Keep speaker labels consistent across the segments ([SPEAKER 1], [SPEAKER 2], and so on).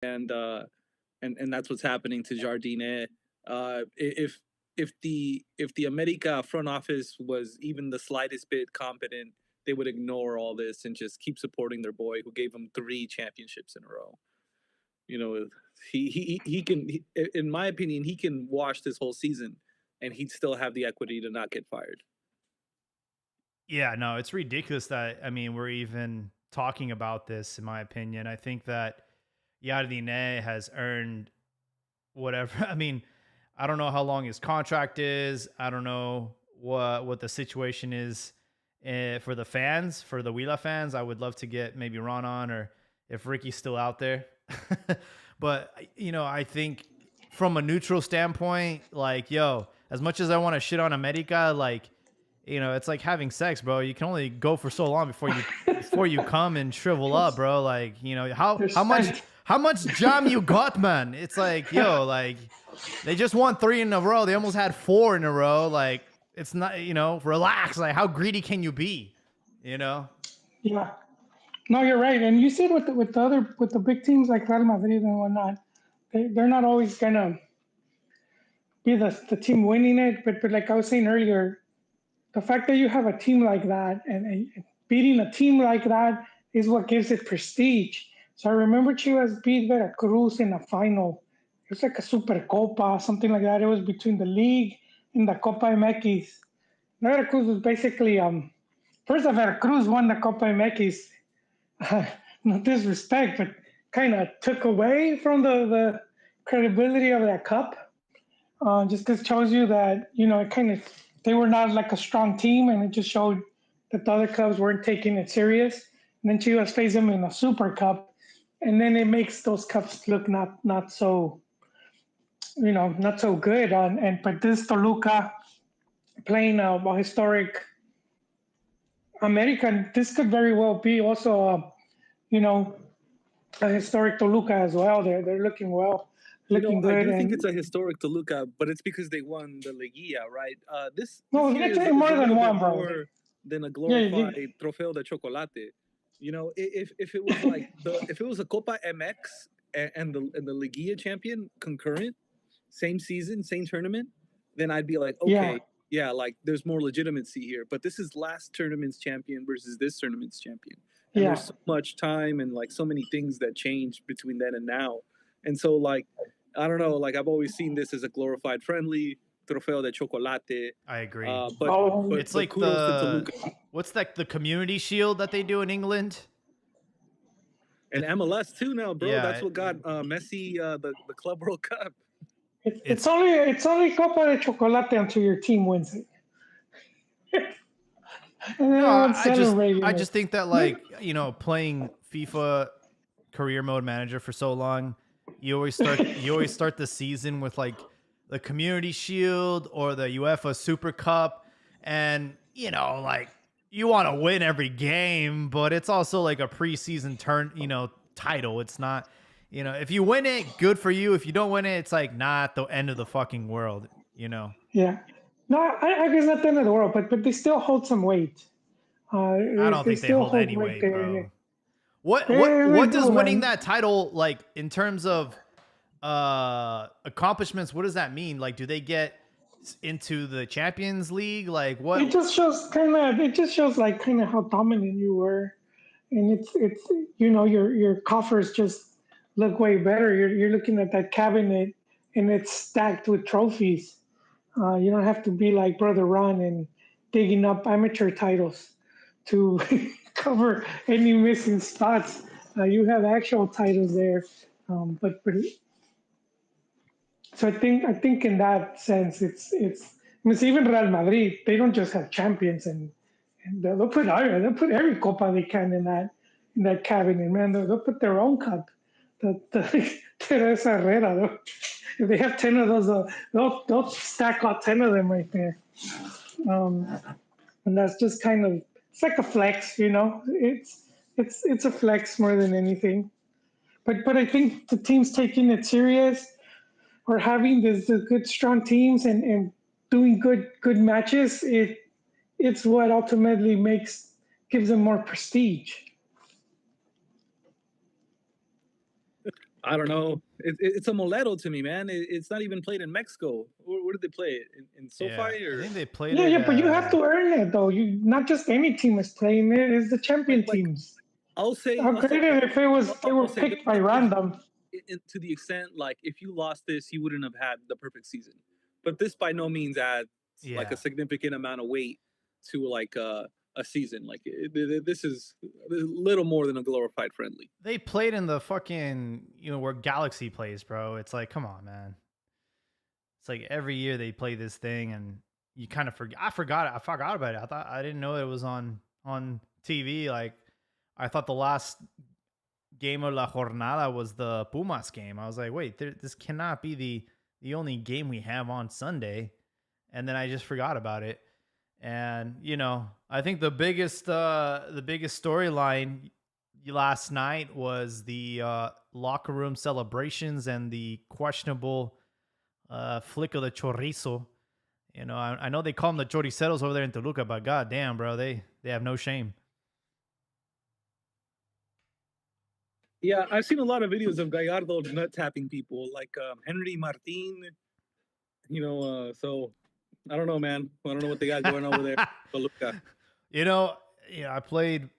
[SPEAKER 1] and and that's what's happening to Jardine. If the America front office was even the slightest bit competent, they would ignore all this and just keep supporting their boy who gave them 3 championships in a row. You know, he can, in my opinion, he can wash this whole season, and he'd still have the equity to not get fired.
[SPEAKER 2] Yeah, no, it's ridiculous that I mean we're even talking about this. In my opinion, I think that Jardine has earned whatever. I mean, I don't know how long his contract is. I don't know what the situation is for the fans, for the Wheeler fans. I would love to get maybe Ron on, or if Ricky's still out there. But I think from a neutral standpoint, like, yo, as much as I want to shit on America, like, it's like having sex, bro. You can only go for so long before you come and shrivel up, bro. Like, how much
[SPEAKER 3] There's
[SPEAKER 2] how much jam you got, man? It's like, yo, like they just won 3 in a row. They almost had 4 in a row. Like, it's not, relax. Like, how greedy can you be? You know?
[SPEAKER 3] yeah. No, you're right. And you said with the big teams like Real Madrid and whatnot, they're not always gonna be the team winning it. But like I was saying earlier, the fact that you have a team like that and beating a team like that is what gives it prestige. So I remember Chivas beat Veracruz in a final. It was like a Super Copa, something like that. It was between the league and the Copa MX. Veracruz was basically first of Veracruz won the Copa MX. No disrespect, but kind of took away from the credibility of that cup. Just because shows you that it kind of they were not like a strong team, and it just showed that the other clubs weren't taking it serious. And then Chivas faced them in a Super Cup, and then it makes those cups look not so not so good. And but this Toluca playing a historic American, this could very well be also you know a historic Toluca as well. They're looking well, looking
[SPEAKER 1] I
[SPEAKER 3] good,
[SPEAKER 1] do think it's
[SPEAKER 3] and
[SPEAKER 1] a historic Toluca, but it's because they won the Liguilla, right? This
[SPEAKER 3] no,
[SPEAKER 1] year
[SPEAKER 3] it's
[SPEAKER 1] is
[SPEAKER 3] more
[SPEAKER 1] a
[SPEAKER 3] than
[SPEAKER 1] little bit
[SPEAKER 3] one, bro.
[SPEAKER 1] more than a
[SPEAKER 3] Yeah,
[SPEAKER 1] glorified Trofeo de Chocolate. If it was like if it was a Copa MX and the Liguilla champion concurrent, same season, same tournament, then I'd be like,
[SPEAKER 3] yeah,
[SPEAKER 1] okay, yeah, like there's more legitimacy here. But this is last tournament's champion versus this tournament's champion, and
[SPEAKER 3] yeah.
[SPEAKER 1] there's so much time and like so many things that change between then and now. And so like I don't know, like I've always seen this as a glorified friendly Trofeo de Chocolate.
[SPEAKER 2] I agree.
[SPEAKER 1] But
[SPEAKER 3] Oh,
[SPEAKER 2] It's like
[SPEAKER 1] kudos to Toluca
[SPEAKER 2] what's that, the community shield that they do in England?
[SPEAKER 1] and
[SPEAKER 2] It,
[SPEAKER 1] MLS too now, bro. That's
[SPEAKER 2] yeah,
[SPEAKER 1] what got Messi the Club World Cup.
[SPEAKER 3] it's
[SPEAKER 2] it's
[SPEAKER 3] only Copa de Chocolate until your team wins it, and
[SPEAKER 2] no,
[SPEAKER 3] everyone's
[SPEAKER 2] I
[SPEAKER 3] celebrating it.
[SPEAKER 2] just think that,
[SPEAKER 3] Look,
[SPEAKER 2] like, playing FIFA career mode manager for so long, you always start the season with like the community shield or the UEFA Super Cup, and like you want to win every game, but it's also like a preseason title. It's not, if you win it, good for you. If you don't win it, it's like not the end of the fucking world, you know.
[SPEAKER 3] yeah. No, I guess not the end of the world, but they still hold some weight.
[SPEAKER 2] I
[SPEAKER 3] They,
[SPEAKER 2] don't
[SPEAKER 3] they
[SPEAKER 2] think they
[SPEAKER 3] still
[SPEAKER 2] hold
[SPEAKER 3] hold
[SPEAKER 2] any
[SPEAKER 3] weight
[SPEAKER 2] weight,
[SPEAKER 3] there.
[SPEAKER 2] bro. What what
[SPEAKER 3] They
[SPEAKER 2] what does
[SPEAKER 3] do,
[SPEAKER 2] winning
[SPEAKER 3] man.
[SPEAKER 2] that title, like, in terms of accomplishments, what does that mean? Like, do they get into the Champions League? Like,
[SPEAKER 3] It
[SPEAKER 2] what?
[SPEAKER 3] just shows it just shows like kind of how dominant you were, and it's your coffers just look way better. You're looking at that cabinet, and it's stacked with trophies. You don't have to be like Brother Ron and digging up amateur titles to cover any missing spots. You have actual titles there, but so I think in that sense it's. I mean, even Real Madrid, they don't just have champions, and they'll put every copa they can in that cabinet, man. They'll put their own cup. The Teresa Herrera. If they have 10 of those, they'll stack out 10 of them right there. Um, and that's just kind of it's like a flex. It's a flex more than anything. But I think the teams taking it serious or having the good strong teams and doing good matches, it's what ultimately gives them more prestige.
[SPEAKER 1] I don't know. It's a Molero to me, man. It's not even played in Mexico. Where did they play it? In
[SPEAKER 2] Yeah,
[SPEAKER 1] SoFi
[SPEAKER 2] I
[SPEAKER 1] or
[SPEAKER 2] think they played
[SPEAKER 3] Yeah,
[SPEAKER 2] it.
[SPEAKER 3] yeah, but you have to earn it though. You not just any team is playing it. It's the champion
[SPEAKER 1] like
[SPEAKER 3] teams.
[SPEAKER 1] I'll say
[SPEAKER 3] Granted, if it was they
[SPEAKER 1] I'll
[SPEAKER 3] were
[SPEAKER 1] say
[SPEAKER 3] picked by
[SPEAKER 1] they'll give you
[SPEAKER 3] random.
[SPEAKER 1] to the extent like if you lost this, you wouldn't have had the perfect season. But this by no means adds like a
[SPEAKER 2] Yeah,
[SPEAKER 1] significant amount of weight to like a season. Like this is little more than a glorified friendly.
[SPEAKER 2] they played in the fucking where Galaxy plays, bro. It's like, come on, man. It's like every year they play this thing, and you kind of forget. I forgot it. I forgot about it. I didn't know it was on TV. Like I thought the last game of La Jornada was the Pumas game. I was like, wait, this cannot be the only game we have on Sunday. And then I just forgot about it. And I think the biggest storyline last night was the locker room celebrations and the questionable flick of the chorizo. I know they call them the choriceros over there in Toluca, but goddamn, bro, they have no shame.
[SPEAKER 1] Yeah, I've seen a lot of videos of Gallardo nut tapping people, like Henry Martin. So I don't know, man. I don't know what they got going over there, Toluca.
[SPEAKER 2] I played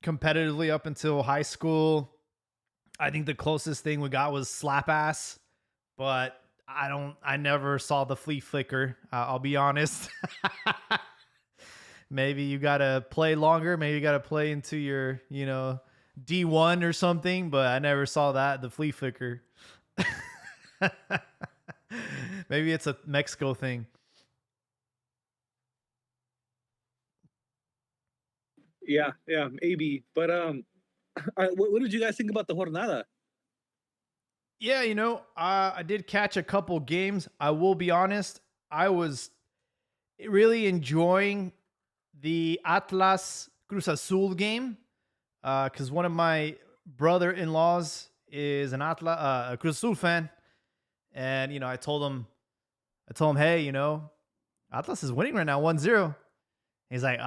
[SPEAKER 2] competitively up until high school. I think the closest thing we got was slap ass, but I never saw the flea flicker. I'll be honest. Maybe you got to play longer. Maybe you got to play into your, D1 or something, but I never saw the flea flicker. Maybe it's a Mexico thing.
[SPEAKER 1] Yeah, maybe. But what did you guys think about the jornada?
[SPEAKER 2] Yeah, I did catch a couple games. I will be honest, I was really enjoying the Atlas Cruz Azul game because one of my brother-in-laws is an a Cruz Azul fan, and I told him, hey, Atlas is winning right now, 1-0. He's like,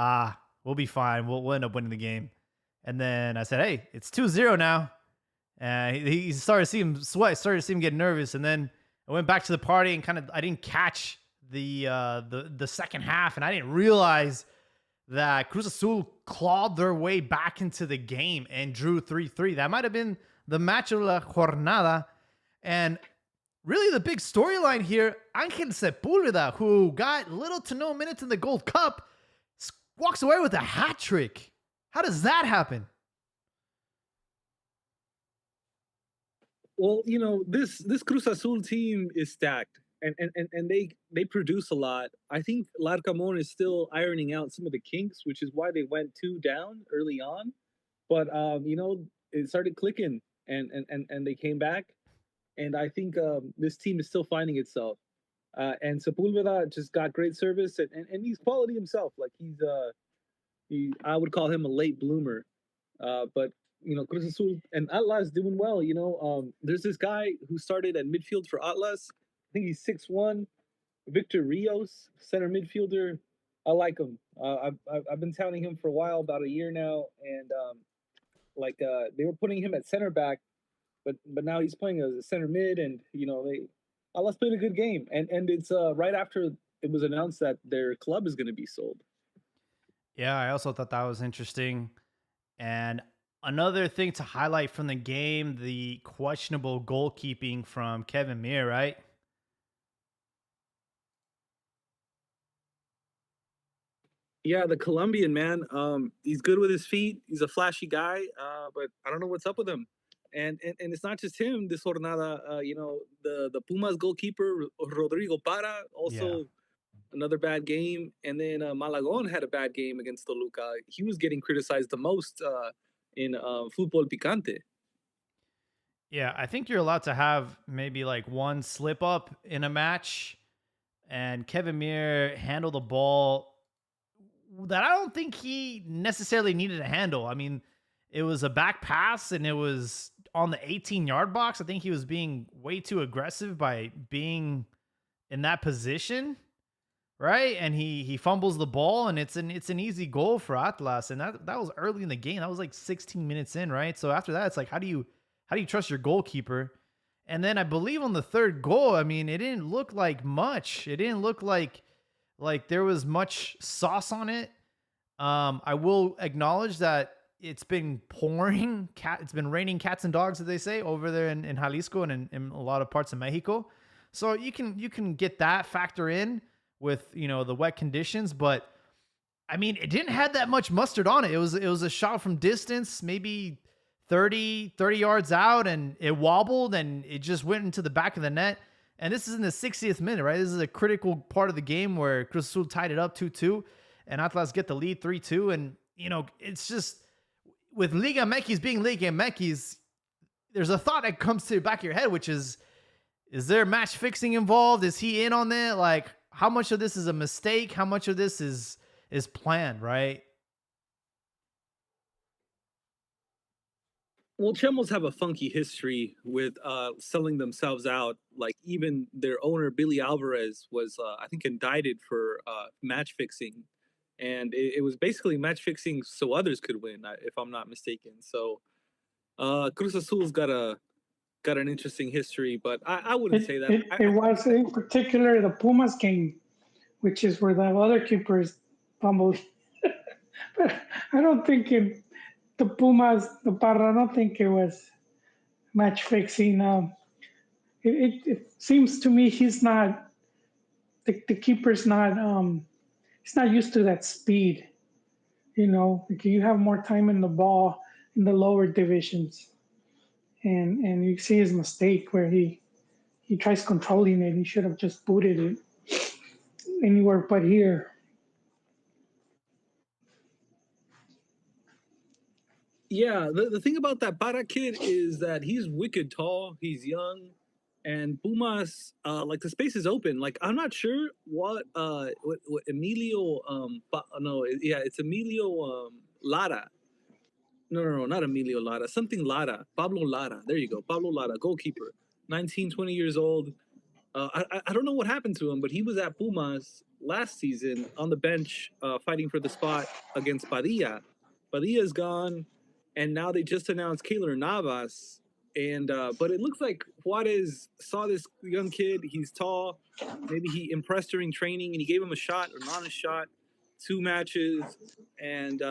[SPEAKER 2] we'll be fine. We'll end up winning the game. And then I said, hey, it's 2-0 now. And he started to see him sweat, started to see him get nervous. And then I went back to the party and I didn't catch the second half. And I didn't realize that Cruz Azul clawed their way back into the game and drew 3-3. That might have been the match of la jornada. And really the big storyline here, Ángel Sepúlveda, who got little to no minutes in the Gold Cup, walks away with a hat trick. How does that happen?
[SPEAKER 1] Well, this Cruz Azul team is stacked, and they produce a lot. I think Larcamón is still ironing out some of the kinks, which is why they went 2 down early on. But it started clicking, and they came back. And I think this team is still finding itself. And Sepulveda just got great service, and he's quality himself. Like I would call him a late bloomer. But Cruz Azul and Atlas doing well. There's this guy who started at midfield for Atlas. I think he's 6'1". Victor Rios, center midfielder. I like him. I've been touting him for a while, about a year now, and they were putting him at center back, but now he's playing as a center mid, and Atlas played a good game, and it's right after it was announced that their club is going to be sold.
[SPEAKER 2] Yeah, I also thought that was interesting. And another thing to highlight from the game, the questionable goalkeeping from Kevin Mir, right?
[SPEAKER 1] Yeah, the Colombian man. He's good with his feet. He's a flashy guy, but I don't know what's up with him. And it's not just him. This jornada, the Pumas goalkeeper Rodrigo Para also another bad game, and then Malagon had a bad game against Toluca. He was getting criticized the most in Fútbol Picante.
[SPEAKER 2] Yeah, I think you're allowed to have maybe like one slip up in a match, and Kevin Mir handled the ball that I don't think he necessarily needed to handle. I mean, it was a back pass and it was on the 18-yard box. I think he was being way too aggressive by being in that position, right? And he fumbles the ball, and it's an easy goal for Atlas. And that was early in the game. That was like 16 minutes in, right? So after that, it's like, how do you How do you trust your goalkeeper? And then I believe on the third goal, I mean, it didn't look like much. It didn't look like there was much sauce on it. I will acknowledge that it's been it's been raining cats and dogs, as they say, over there in Jalisco and in a lot of parts of Mexico. So you can get that factor in with the wet conditions, but I mean, it didn't have that much mustard on it. It was a shot from distance, maybe 30 yards out, and it wobbled and it just went into the back of the net. And this is in the 60th minute, right? This is a critical part of the game where Cruz Azul tied it up 2-2 and Atlas get the lead 3-2. And, it's just with Liga MX being Liga MX, there's a thought that comes to the back of your head, which is there match fixing involved? Is he in on that? Like, how much of this is a mistake? How much of this is planned, right?
[SPEAKER 1] Well, Chemos have a funky history with selling themselves out. Like even their owner Billy Alvarez was, I think, indicted for match fixing, and it was basically match fixing so others could win, if I'm not mistaken. So Cruz Azul's got an interesting history, but I wouldn't say that.
[SPEAKER 3] It was in particular the Pumas game, which is where the other keepers fumbled. But I don't think the Pumas, the Parra, I don't think it was match fixing. It seems to me he's not, the keeper's not, he's not used to that speed. Like you have more time in the ball in the lower divisions. And you see his mistake where he tries controlling it. He should have just booted it anywhere but here.
[SPEAKER 1] Yeah, the thing about that Para kid is that he's wicked tall, he's young, and Pumas, like the space is open. Like I'm not sure what Emilio no, yeah, it's Emilio Lara. No, not Emilio Lara, something Lara, Pablo Lara. There you go, Pablo Lara, goalkeeper, 19, 20 years old. I don't know what happened to him, but he was at Pumas last season on the bench, fighting for the spot against Padilla. Padilla's gone, and now they just announced Keylor Navas. And but it looks like Juarez saw this young kid. He's tall. Maybe he impressed during training, and he gave him a shot, an honest shot, 2 matches, and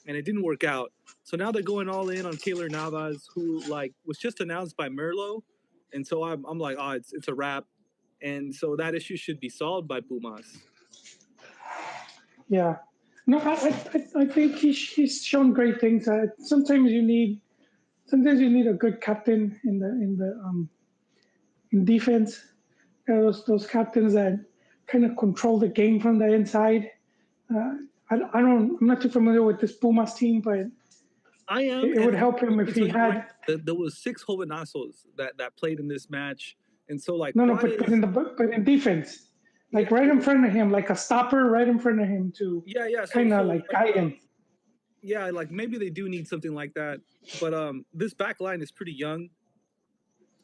[SPEAKER 1] it didn't work out. So now they're going all in on Keylor Navas, who like was just announced by Merlo, and so I'm like, oh, it's a wrap. And so that issue should be solved by Pumas.
[SPEAKER 3] Yeah. No, I think he's shown great things. Sometimes you need a good captain in defense. Those captains that kind of control the game from the inside. I'm not too familiar with this Pumas team, but
[SPEAKER 1] I am.
[SPEAKER 3] It would help him if he had.
[SPEAKER 1] There was 6 jovenazos that played in this match, and so like
[SPEAKER 3] No, but in defense, like right in front of him, like a stopper right in front of him to kind of like guide him.
[SPEAKER 1] Yeah, like maybe they do need something like that, but this back line is pretty young,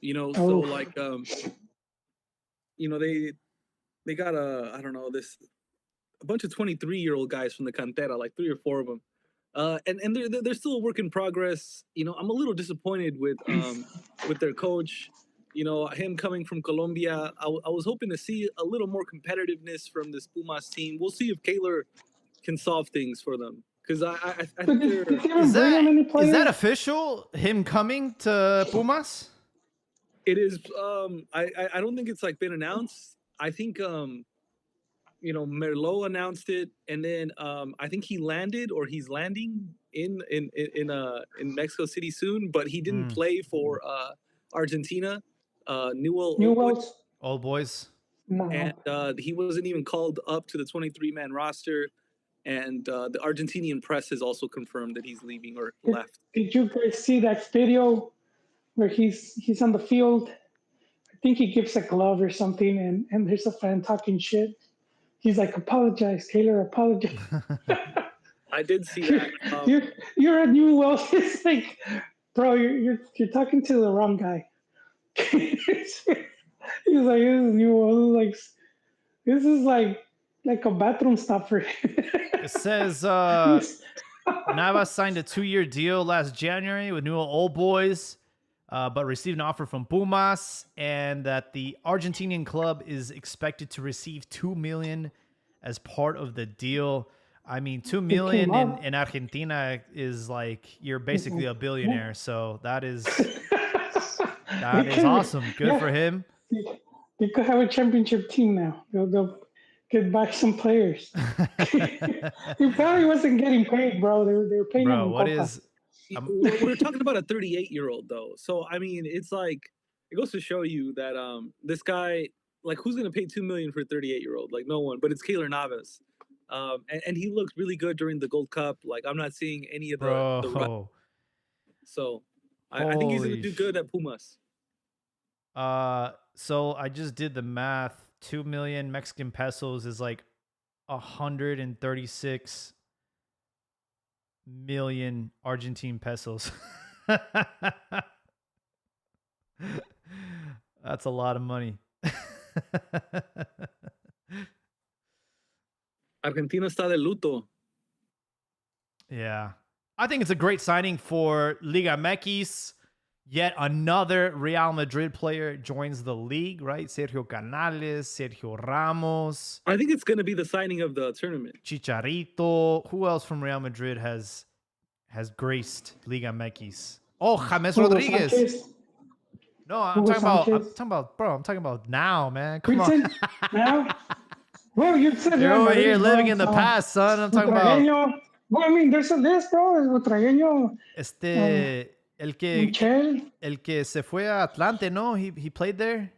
[SPEAKER 1] so like they got I don't know, a bunch of 23-year-old guys from the cantera, like 3 or 4 of them. And they're still a work in progress. I'm a little disappointed with their coach. Him coming from Colombia. I was hoping to see a little more competitiveness from this Pumas team. We'll see if Keylor can solve things for them. Because I think
[SPEAKER 2] is that official? Him coming to Pumas?
[SPEAKER 1] It is. I don't think it's like been announced. I think Merlot announced it, and then I think he landed or he's landing in Mexico City soon, but he didn't play for Argentina.
[SPEAKER 2] Old boys.
[SPEAKER 3] No.
[SPEAKER 1] And he wasn't even called up to the 23-man roster. And the Argentinian press has also confirmed that he's leaving or left.
[SPEAKER 3] Did you guys see that video where he's on the field? I think he gives a glove or something, and there's a fan talking shit. He's like, apologize, Taylor, apologize.
[SPEAKER 1] I did see that.
[SPEAKER 3] You're a new Wells. It's like, bro, you're talking to the wrong guy. He's like, this is new Wells. Like, this is like a bathroom stopper.
[SPEAKER 2] It says Navas signed a 2-year deal last January with New Old Boys. but received an offer from Pumas, and that the Argentinian club is expected to receive $2 million as part of the deal. I mean, $2
[SPEAKER 3] He came
[SPEAKER 2] million
[SPEAKER 3] up.
[SPEAKER 2] in Argentina is like you're
[SPEAKER 3] It's
[SPEAKER 2] basically
[SPEAKER 3] like,
[SPEAKER 2] a billionaire. So that is
[SPEAKER 3] we can,
[SPEAKER 2] awesome. Good for
[SPEAKER 3] yeah.
[SPEAKER 2] him.
[SPEAKER 3] They could have a championship team now. They'll get back some players. He probably wasn't getting paid, bro. They were paying him
[SPEAKER 2] Bro,
[SPEAKER 3] in
[SPEAKER 2] what
[SPEAKER 3] copas.
[SPEAKER 2] is
[SPEAKER 1] We're talking about a 38-year-old though, so I mean, it's like it goes to show you that this guy, like, who's gonna pay 2 million for a 38-year-old? Like, no one. But it's Keylor Navas, and he looked really good during the Gold Cup. Like, I'm not seeing any of the
[SPEAKER 2] bro?
[SPEAKER 1] so I think he's gonna
[SPEAKER 2] Holy
[SPEAKER 1] do good at Pumas.
[SPEAKER 2] So I just did the math. 2 million Mexican pesos is like 136 million Argentine pesos. That's a lot of money.
[SPEAKER 1] Argentina está de luto.
[SPEAKER 2] Yeah. I think it's a great signing for Liga MX. Yet another Real Madrid player joins the league, right? Sergio Canales, Sergio Ramos.
[SPEAKER 1] I think it's gonna be the signing of the tournament.
[SPEAKER 2] Chicharito. Who else from Real Madrid has graced Liga MX? Oh, James
[SPEAKER 3] Hugo
[SPEAKER 2] Rodriguez.
[SPEAKER 3] Sanchez.
[SPEAKER 2] No, I'm
[SPEAKER 3] Hugo
[SPEAKER 2] talking about, bro. I'm talking about now, man. Come
[SPEAKER 3] Recent
[SPEAKER 2] on.
[SPEAKER 3] now. Well, you said
[SPEAKER 2] You're
[SPEAKER 3] Real
[SPEAKER 2] over
[SPEAKER 3] Madrid,
[SPEAKER 2] here
[SPEAKER 3] bro,
[SPEAKER 2] living in the
[SPEAKER 3] so
[SPEAKER 2] past, son. I'm talking about
[SPEAKER 3] Butragueño. Well, I mean, there's a list, bro. Butragueño,
[SPEAKER 2] el que se fue a Atlante, no? He played there,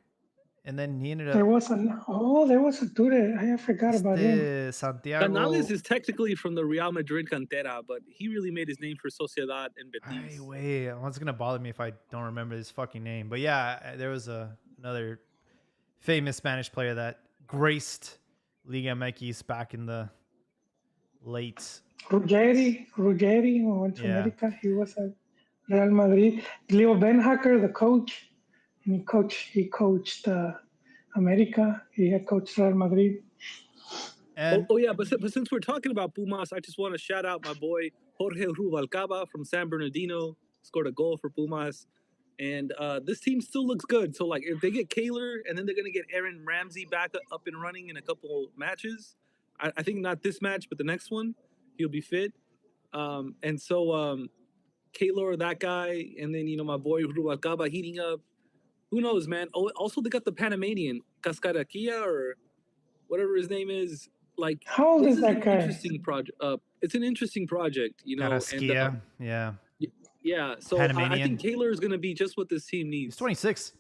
[SPEAKER 2] and then he ended up.
[SPEAKER 3] There was a dude. I forgot about him.
[SPEAKER 2] Santiago.
[SPEAKER 1] Canales is technically from the Real Madrid cantera, but he really made his name for Sociedad and Betis.
[SPEAKER 2] Wait, what's gonna bother me if I don't remember his fucking name? But yeah, there was another famous Spanish player that graced Liga MX back in the late.
[SPEAKER 3] Ruggeri went to America. He was at Real Madrid. Leo Benhacker, the coach, and he coached America. He had coached Real Madrid.
[SPEAKER 1] And yeah, but since we're talking about Pumas, I just want to shout out my boy Jorge Rubalcaba from San Bernardino. Scored a goal for Pumas. And this team still looks good. So, like, if they get Kaylor and then they're going to get Aaron Ramsey back up and running in a couple matches, I think not this match, but the next one, he'll be fit. And so Kaylor, that guy, and then, my boy Rubalcaba heating up. Who knows, man? Oh, also, they got the Panamanian, Cascaraquia or whatever his name is. Like,
[SPEAKER 3] how old is that guy?
[SPEAKER 1] Interesting project. It's an interesting project,
[SPEAKER 2] Carrasquilla,
[SPEAKER 1] and
[SPEAKER 2] yeah.
[SPEAKER 1] Yeah, so I think Kaylor is going to be just what this team needs.
[SPEAKER 2] He's 26.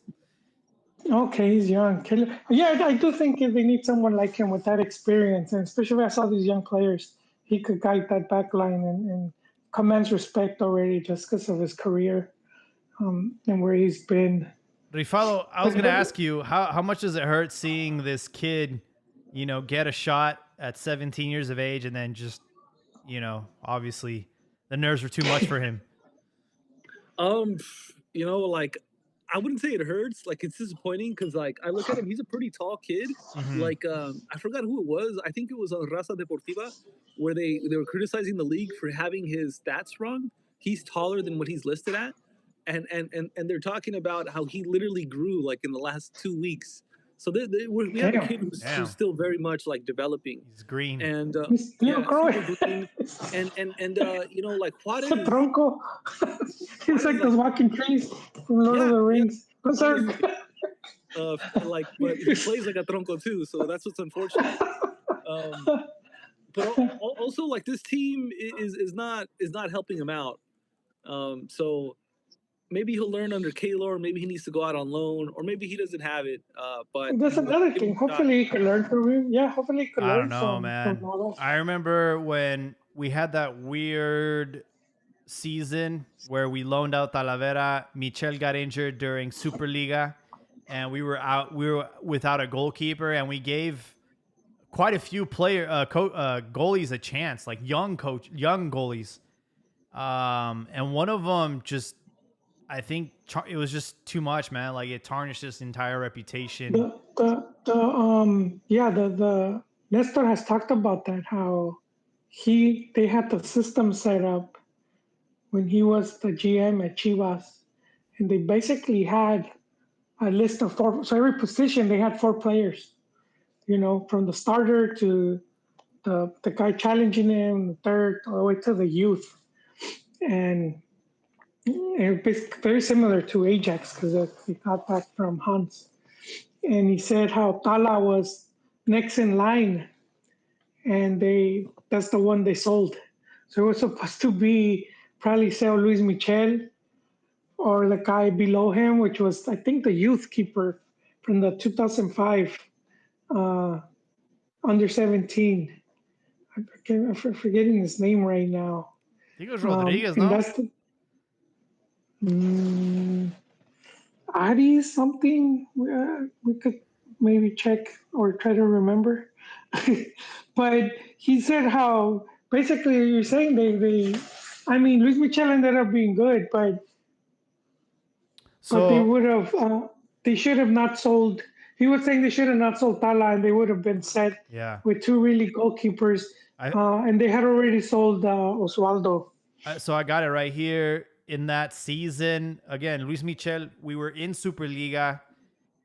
[SPEAKER 3] Okay, he's young. Kaylor. Yeah, I do think if they need someone like him with that experience, and especially I saw these young players, he could guide that back line and commands respect already just because of his career and where he's been.
[SPEAKER 2] Rifalo, I was going to ask you, how much does it hurt seeing this kid, get a shot at 17 years of age and then just, obviously the nerves were too much for him?
[SPEAKER 1] Like, I wouldn't say it hurts. Like, it's disappointing because, like, I look at him, he's a pretty tall kid.
[SPEAKER 2] Mm-hmm.
[SPEAKER 1] Like, I forgot who it was. I think it was on Raza Deportiva where they were criticizing the league for having his stats wrong. He's taller than what he's listed at. And they're talking about how he literally grew, like, in the last 2 weeks. So we have a kid who's still very much, like, developing.
[SPEAKER 2] He's green.
[SPEAKER 1] And
[SPEAKER 3] he's still growing.
[SPEAKER 1] Green. And like Juarez.
[SPEAKER 3] Tronco. He's like those walking trees from Lord of the Rings.
[SPEAKER 1] Like, but he plays like a tronco too, so that's what's unfortunate. But also, like, this team is not helping him out. So maybe he'll learn under Kaylor. Maybe he needs to go out on loan, or maybe he doesn't have it. But
[SPEAKER 3] that's another thing. Hopefully, he can learn from him. Yeah, hopefully, he can learn.
[SPEAKER 2] I don't know, man. I remember when we had that weird season where we loaned out Talavera. Michel got injured during Superliga, and we were without a goalkeeper, and we gave quite a few goalies a chance, like young goalies. And one of them just, I think it was just too much, man. Like, it tarnished his entire reputation.
[SPEAKER 3] The Nestor has talked about that, how they had the system set up when he was the GM at Chivas, and they basically had a list of four. So every position they had four players. From the starter to the guy challenging him, the third, all the way to the youth, and it's very similar to Ajax because he got that from Hans. And he said how Tala was next in line, and that's the one they sold. So it was supposed to be probably sell Luis Michel or the guy below him, which was I think the youth keeper from the 2005 uh, under 17. I'm forgetting his name right now.
[SPEAKER 2] I think it was Rodriguez,
[SPEAKER 3] And
[SPEAKER 2] no?
[SPEAKER 3] that's the Adi something. We could maybe check or try to remember. But he said how basically you're saying I mean, Luis Michel ended up being good, but
[SPEAKER 2] So
[SPEAKER 3] they should have not sold. He was saying they should have not sold Tala, and they would have been set
[SPEAKER 2] yeah,
[SPEAKER 3] with two really goalkeepers.
[SPEAKER 2] I
[SPEAKER 3] And they had already sold Osvaldo.
[SPEAKER 2] so I got it right here. In that season, again, Luis Michel, we were in Superliga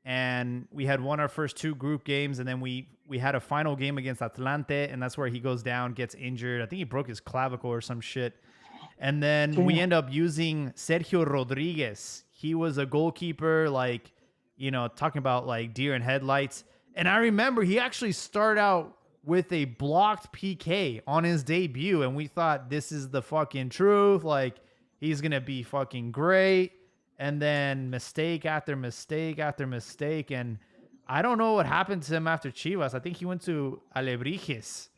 [SPEAKER 2] and we had won our first two group games, and then we had a final game against Atlante, and that's where he goes down, gets injured. I think he broke his clavicle or some shit. And then we
[SPEAKER 3] Yeah.
[SPEAKER 2] end up using Sergio Rodriguez. He was a goalkeeper, like, talking about like deer in headlights. And I remember he actually started out with a blocked PK on his debut, and we thought this is the fucking truth. Like, he's gonna be fucking great. And then mistake after mistake after mistake. And I don't know what happened to him after Chivas. I think he went to Alebrijes.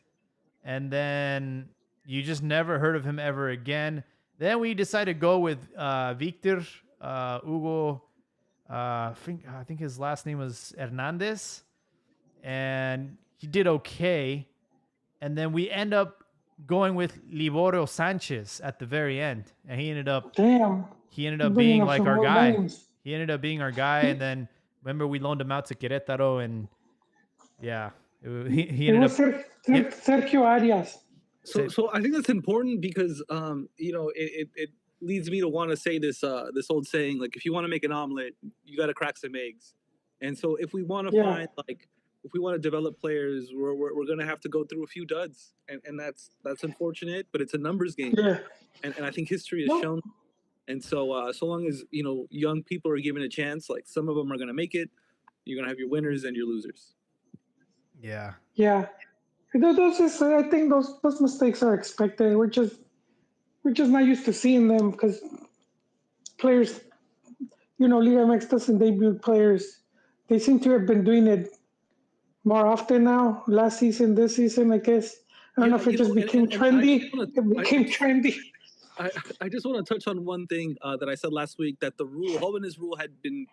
[SPEAKER 2] And then you just never heard of him ever again. Then we decided to go with Victor Hugo. I think his last name was Hernandez. And he did okay. And then we end up going with Liborio Sanchez at the very end. And he ended up
[SPEAKER 3] Damn. Bringing
[SPEAKER 2] being
[SPEAKER 3] up
[SPEAKER 2] like
[SPEAKER 3] some
[SPEAKER 2] our
[SPEAKER 3] more
[SPEAKER 2] guy.
[SPEAKER 3] names.
[SPEAKER 2] He ended up being our guy, and then remember we loaned him out to Querétaro, and yeah, he
[SPEAKER 3] It
[SPEAKER 2] ended
[SPEAKER 3] was
[SPEAKER 2] up. Yep.
[SPEAKER 3] Sergio Arias.
[SPEAKER 1] So I think that's important because it leads me to want to say this old saying, like, if you want to make an omelet, you got to crack some eggs. And so if we want to
[SPEAKER 3] Yeah.
[SPEAKER 1] find, like, if we want to develop players, we're going to have to go through a few duds, and that's unfortunate, but it's a numbers game,
[SPEAKER 3] Yeah.
[SPEAKER 1] and I think history has
[SPEAKER 3] No.
[SPEAKER 1] shown. And so so long as young people are given a chance, like, some of them are going to make it. You're going to have your winners and your losers.
[SPEAKER 2] Yeah.
[SPEAKER 3] Yeah. I think those mistakes are expected. We're just not used to seeing them because players, Liga MX doesn't debut players. They seem to have been doing it more often now. Last season, this season, I guess. I don't know if it just became trendy. It became trendy.
[SPEAKER 1] I just want to touch on one thing that I said last week, that the Holiness rule had been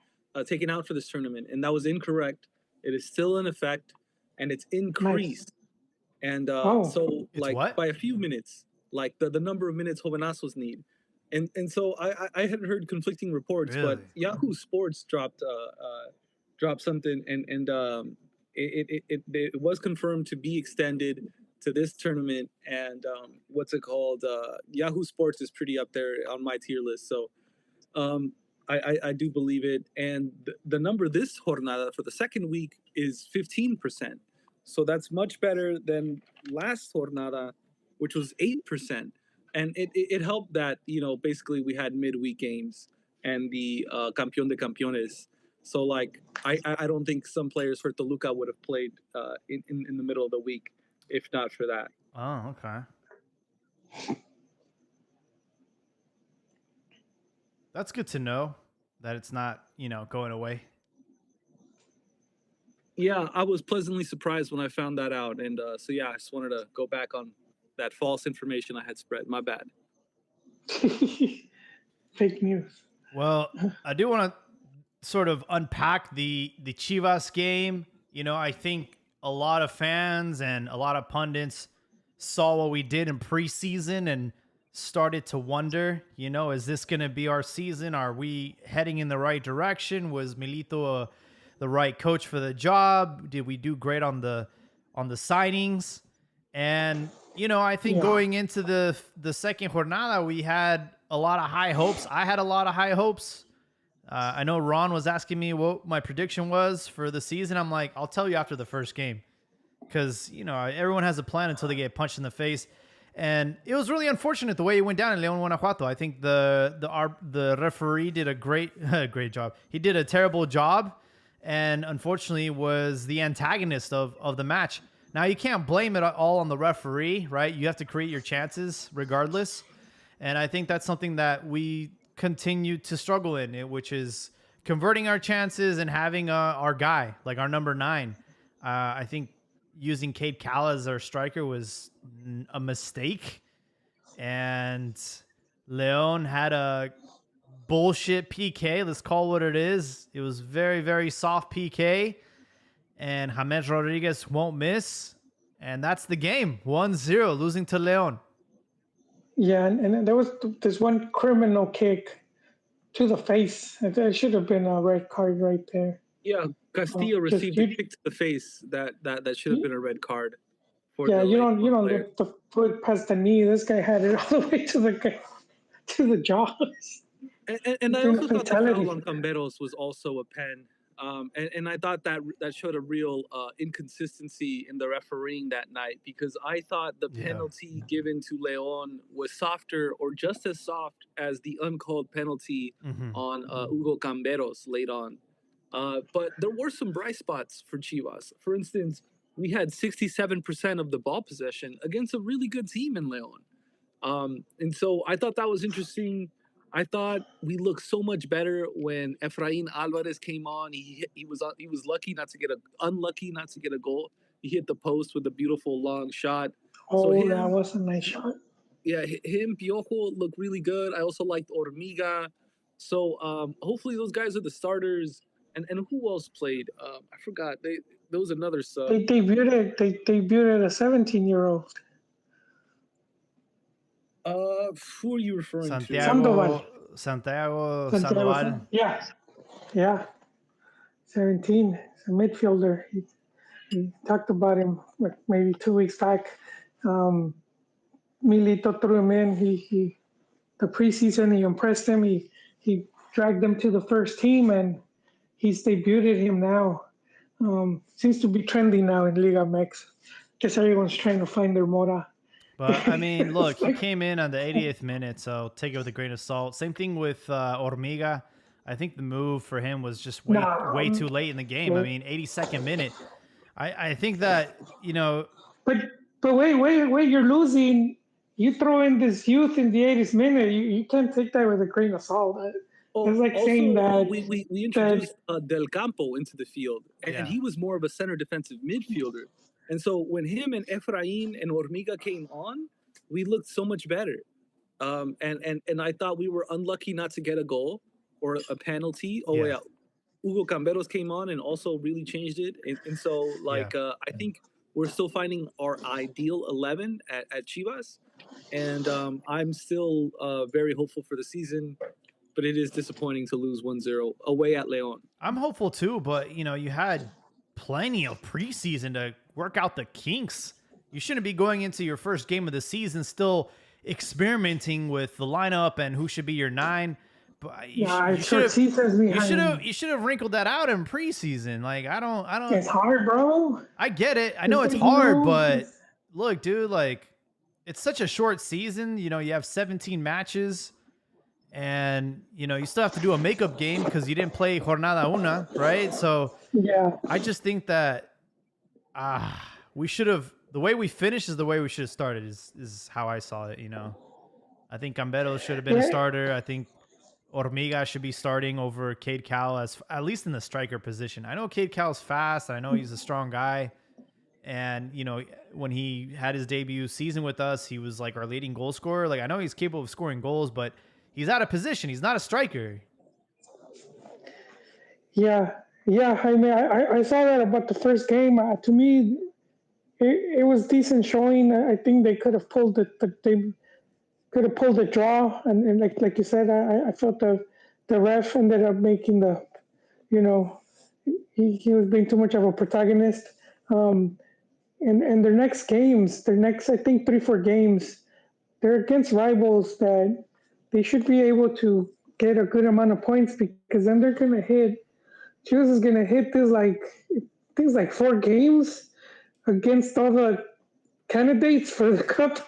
[SPEAKER 1] taken out for this tournament, and that was incorrect. It is still in effect, and it's increased. And so,
[SPEAKER 2] It's
[SPEAKER 1] like,
[SPEAKER 2] what?
[SPEAKER 1] by a few minutes, like the number of minutes Jovenazos need. And so I had heard conflicting reports, but
[SPEAKER 2] Really?
[SPEAKER 1] Yahoo Sports dropped something, and it was confirmed to be extended to this tournament. And what's it called? Yahoo Sports is pretty up there on my tier list. So um, I do believe it. And the number this jornada for the second week is 15%. So that's much better than last jornada, which was 8%. And it helped that, basically we had midweek games and the Campeón de Campeones. So, like, I don't think some players for Toluca would have played in the middle of the week if not for that.
[SPEAKER 2] Oh, okay. That's good to know that it's not, going away.
[SPEAKER 1] Yeah, I was pleasantly surprised when I found that out. And so, yeah, I just wanted to go back on that false information I had spread. My bad.
[SPEAKER 3] Fake news.
[SPEAKER 2] Well, I do want to sort of unpack the Chivas game. I think a lot of fans and a lot of pundits saw what we did in preseason and started to wonder, is this going to be our season? Are we heading in the right direction? Was Milito the right coach for the job? Did we do great on the signings? And I think going into the second jornada, we had a lot of high hopes. I had a lot of high hopes. I know Ron was asking me what my prediction was for the season. I'm like, I'll tell you after the first game because everyone has a plan until they get punched in the face. And it was really unfortunate the way it went down in León, Guanajuato. I think the referee did a great great job. He did a terrible job, and unfortunately was the antagonist of the match. Now you can't blame it all on the referee, right? You have to create your chances regardless. And I think that's something that we continue to struggle in, which is converting our chances and having our guy, like our number 9. I think using Cade Cal as our striker was a mistake. And Leon had a bullshit PK. Let's call it what it is. It was very, very soft PK. And James Rodriguez won't miss. And that's the game. 1-0, losing to Leon.
[SPEAKER 3] Yeah, and there was this one criminal kick to the face. It should have been a red card right there.
[SPEAKER 1] Yeah, Castillo received a kick to the face that should have been a red card.
[SPEAKER 3] Yeah, you don't lift the foot past the knee. This guy had it all the way to the jaws.
[SPEAKER 1] And I also thought the foul on Camberos was also a pen. And I thought that showed a real inconsistency in the refereeing that night, because I thought the penalty given to Leon was softer or just as soft as the uncalled penalty on Hugo Camberos late on. But there were some bright spots for Chivas. For instance, we had 67% of the ball possession against a really good team in Leon. And so I thought that was interesting. I thought we looked so much better when Efrain Alvarez came on. He was unlucky not to get a goal. He hit the post with a beautiful long shot.
[SPEAKER 3] That was a nice shot.
[SPEAKER 1] Yeah, him, Piojo looked really good. I also liked Hormiga. So hopefully those guys are the starters. And who else played? I forgot. There was another sub.
[SPEAKER 3] They debuted a 17-year-old.
[SPEAKER 1] Who are you referring
[SPEAKER 2] to? Santiago Sandoval.
[SPEAKER 3] Yeah. 17. He's a midfielder. He talked about him like maybe 2 weeks back. Milito threw him in. He the preseason, he impressed him. He dragged them to the first team, and he's debuted him now. Seems to be trending now in Liga MX. Guess everyone's trying to find their Mora.
[SPEAKER 2] But, I mean, look, he came in on the 80th minute, so take it with a grain of salt. Same thing with Hormiga. I think the move for him was just way too late in the game. I mean, 82nd minute. I think that,
[SPEAKER 3] But wait, you're losing. You throw in this youth in the 80th minute. You can't take that with a grain of salt. It's like also, saying that
[SPEAKER 1] we introduced Del Campo into the field, and he was more of a center defensive midfielder. And so when him and Efrain and Hormiga came on, we looked so much better. And I thought we were unlucky not to get a goal or a penalty. Hugo Camberos came on and also really changed it. And so, I think we're still finding our ideal 11 at Chivas. And I'm still very hopeful for the season. But it is disappointing to lose 1-0 away at León.
[SPEAKER 2] I'm hopeful too, but you had plenty of preseason to work out the kinks. You shouldn't be going into your first game of the season still experimenting with the lineup and who should be your 9. But you should have wrinkled that out in preseason. Like I don't.
[SPEAKER 3] It's hard, bro.
[SPEAKER 2] I get it. I know it's hard, but look, dude, like it's such a short season. You have 17 matches. And, you still have to do a makeup game because you didn't play Jornada Una, right? So, I just think that we should have, the way we finished is the way we should have started is how I saw it, I think Camberos should have been a starter. I think Hormiga should be starting over Cade Cal, at least in the striker position. I know Cade Cal's fast. I know he's a strong guy. And, when he had his debut season with us, he was like our leading goal scorer. Like, I know he's capable of scoring goals, but he's out of position. He's not a striker.
[SPEAKER 3] Yeah. I mean, I saw that about the first game. To me, it was decent showing. I think they could have pulled the draw, and like you said, I felt the ref ended up making he was being too much of a protagonist. And their next games, I think 3-4 games, they're against rivals that they should be able to get a good amount of points because then they're gonna hit. Chivas is gonna hit things like 4 games against all the candidates for the cup,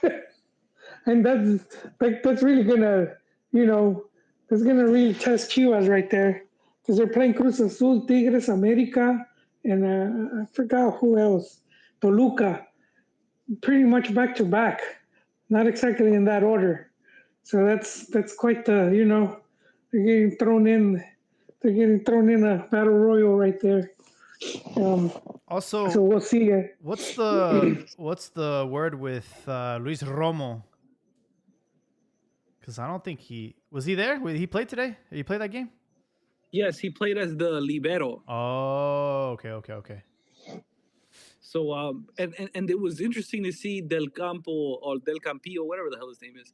[SPEAKER 3] and that's really gonna you know that's gonna really test Chivas right there because they're playing Cruz Azul, Tigres, America, and I forgot who else, Toluca, pretty much back to back, not exactly in that order. So that's quite the they're getting thrown in they're getting thrown in a battle royal right there. Um, so
[SPEAKER 2] Also,
[SPEAKER 3] we'll see.
[SPEAKER 2] what's the word with Luis Romo? Because I don't think he there. He played today. Did he play that game?
[SPEAKER 1] Yes, he played as the libero.
[SPEAKER 2] Oh, okay.
[SPEAKER 1] So and it was interesting to see Del Campo or Del Campillo, whatever the hell his name is,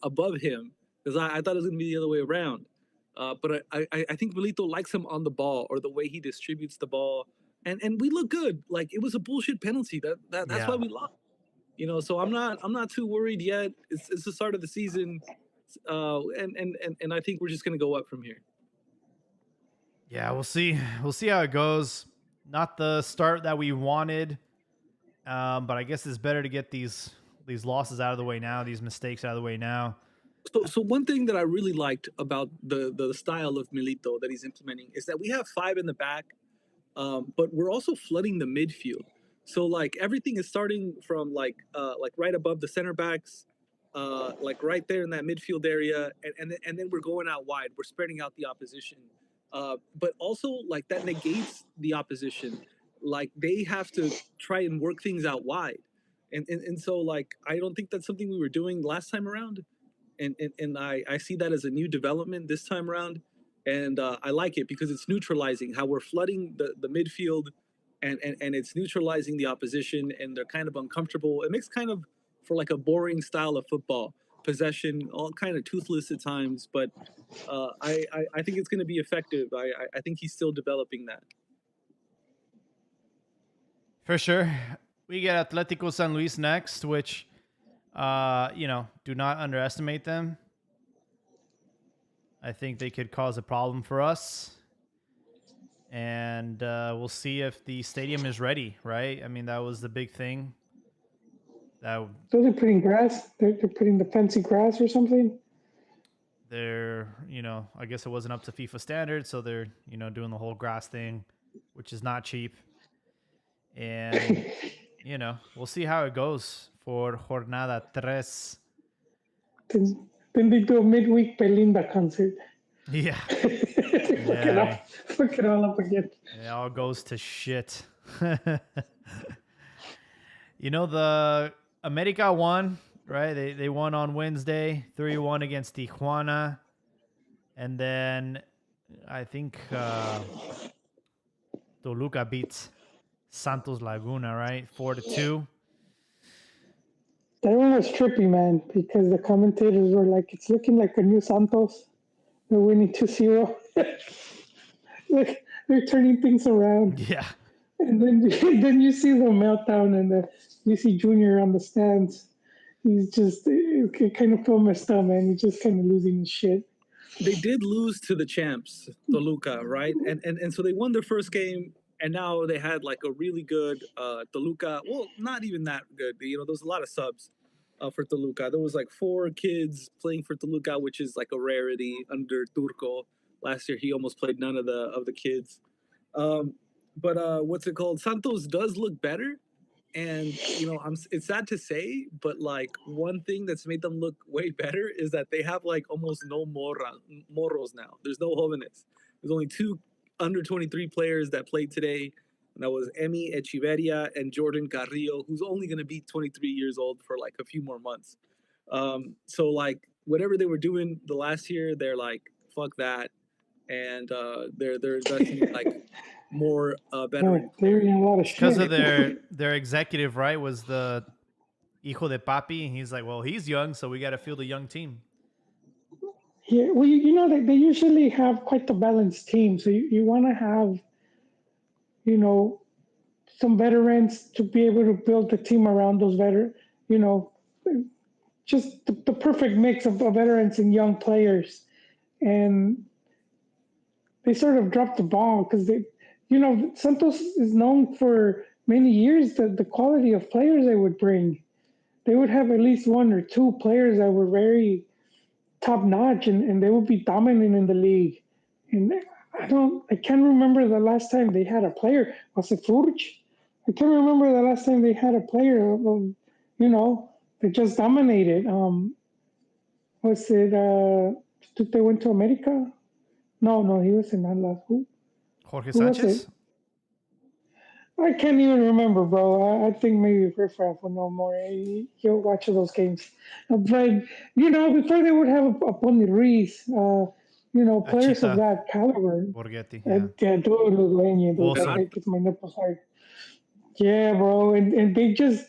[SPEAKER 1] above him because I thought it was gonna be the other way around. But I think Milito likes him on the ball or the way he distributes the ball, and we look good. Like it was a bullshit penalty. That's why
[SPEAKER 2] Yeah.
[SPEAKER 1] we lost. So I'm not too worried yet. It's the start of the season, and I think we're just gonna go up from here.
[SPEAKER 2] Yeah, we'll see. We'll see how it goes. Not the start that we wanted, but I guess it's better to get these losses out of the way now, these mistakes out of the way now.
[SPEAKER 1] So one thing that I really liked about the style of Milito that he's implementing is that we have five in the back, but we're also flooding the midfield. So like everything is starting from like right above the center backs, like right there in that midfield area, and then we're going out wide. We're spreading out the opposition, but also like that negates the opposition. Like they have to try and work things out wide, and so like I don't think that's something we were doing last time around, and I see that as a new development this time around, and I like it because it's neutralizing how we're flooding the midfield, and it's neutralizing the opposition, and they're kind of uncomfortable. It makes kind of for like a boring style of football possession, all kind of toothless at times, but I think it's going to be effective. I think he's still developing that.
[SPEAKER 2] For sure. We get Atletico San Luis next, which do not underestimate them. I think they could cause a problem for us. And we'll see if the stadium is ready, right? I mean, that was the big thing. That
[SPEAKER 3] So they're putting grass. They're putting the fancy grass or something.
[SPEAKER 2] I guess it wasn't up to FIFA standards, so they're, doing the whole grass thing, which is not cheap. And, we'll see how it goes for Jornada 3.
[SPEAKER 3] Then they do a midweek Belinda concert.
[SPEAKER 2] Yeah.
[SPEAKER 3] Fuck it all up again.
[SPEAKER 2] It all goes to shit. The America won, right? They won on Wednesday, 3-1 against Tijuana. And then I think Toluca beats Santos Laguna, right? 4-2.
[SPEAKER 3] That one was trippy, man, because the commentators were like, it's looking like a new Santos. They're winning 2-0. Like, they're turning things around.
[SPEAKER 2] Yeah.
[SPEAKER 3] And then you see the meltdown and you see Junior on the stands. He's just kind of feel messed up, man. He's just kind of losing his shit.
[SPEAKER 1] They did lose to the champs, Toluca, right? And so they won their first game, and now they had like a really good Toluca. Well, not even that good. There was a lot of subs for Toluca. There was like 4 kids playing for Toluca, which is like a rarity under Turco. Last year, he almost played none of the kids. But what's it called? Santos does look better, and it's sad to say, but like one thing that's made them look way better is that they have like almost no morros now. There's no jóvenes. There's only 2 under 23 players that played today, and that was Emi Echeverria and Jordan Carrillo, who's only going to be 23 years old for like a few more months. So like whatever they were doing the last year, they're like fuck that, and they're investing like more veteran.
[SPEAKER 3] They're in a lot of shit.
[SPEAKER 2] Because of their executive, right, was the hijo de papi. And he's like, well, he's young, so we got to field a young team.
[SPEAKER 3] Yeah, well, they usually have quite the balanced team. So you want to have, some veterans to be able to build the team around those veterans, just the perfect mix of veterans and young players. and they sort of dropped the ball because Santos is known for many years the quality of players they would bring. They would have at least one or two players that were very top notch, and they would be dominant in the league. And I can't remember the last time they had a player. Was it Furch? I can't remember the last time they had a player that just dominated. Was it they went to America? No, he was in Atlas.
[SPEAKER 2] Jorge
[SPEAKER 3] Who was it?
[SPEAKER 2] Sanchez?
[SPEAKER 3] I can't even remember, bro. I think maybe Riff Raff will know more. He'll watch those games. But, before they would have a Pony Reese, players of
[SPEAKER 2] Achita
[SPEAKER 3] that caliber.
[SPEAKER 2] Borghetti. Yeah.
[SPEAKER 3] Yeah, dude,
[SPEAKER 2] Wilson.
[SPEAKER 3] that gets my nipples hard. Yeah, bro. And they just,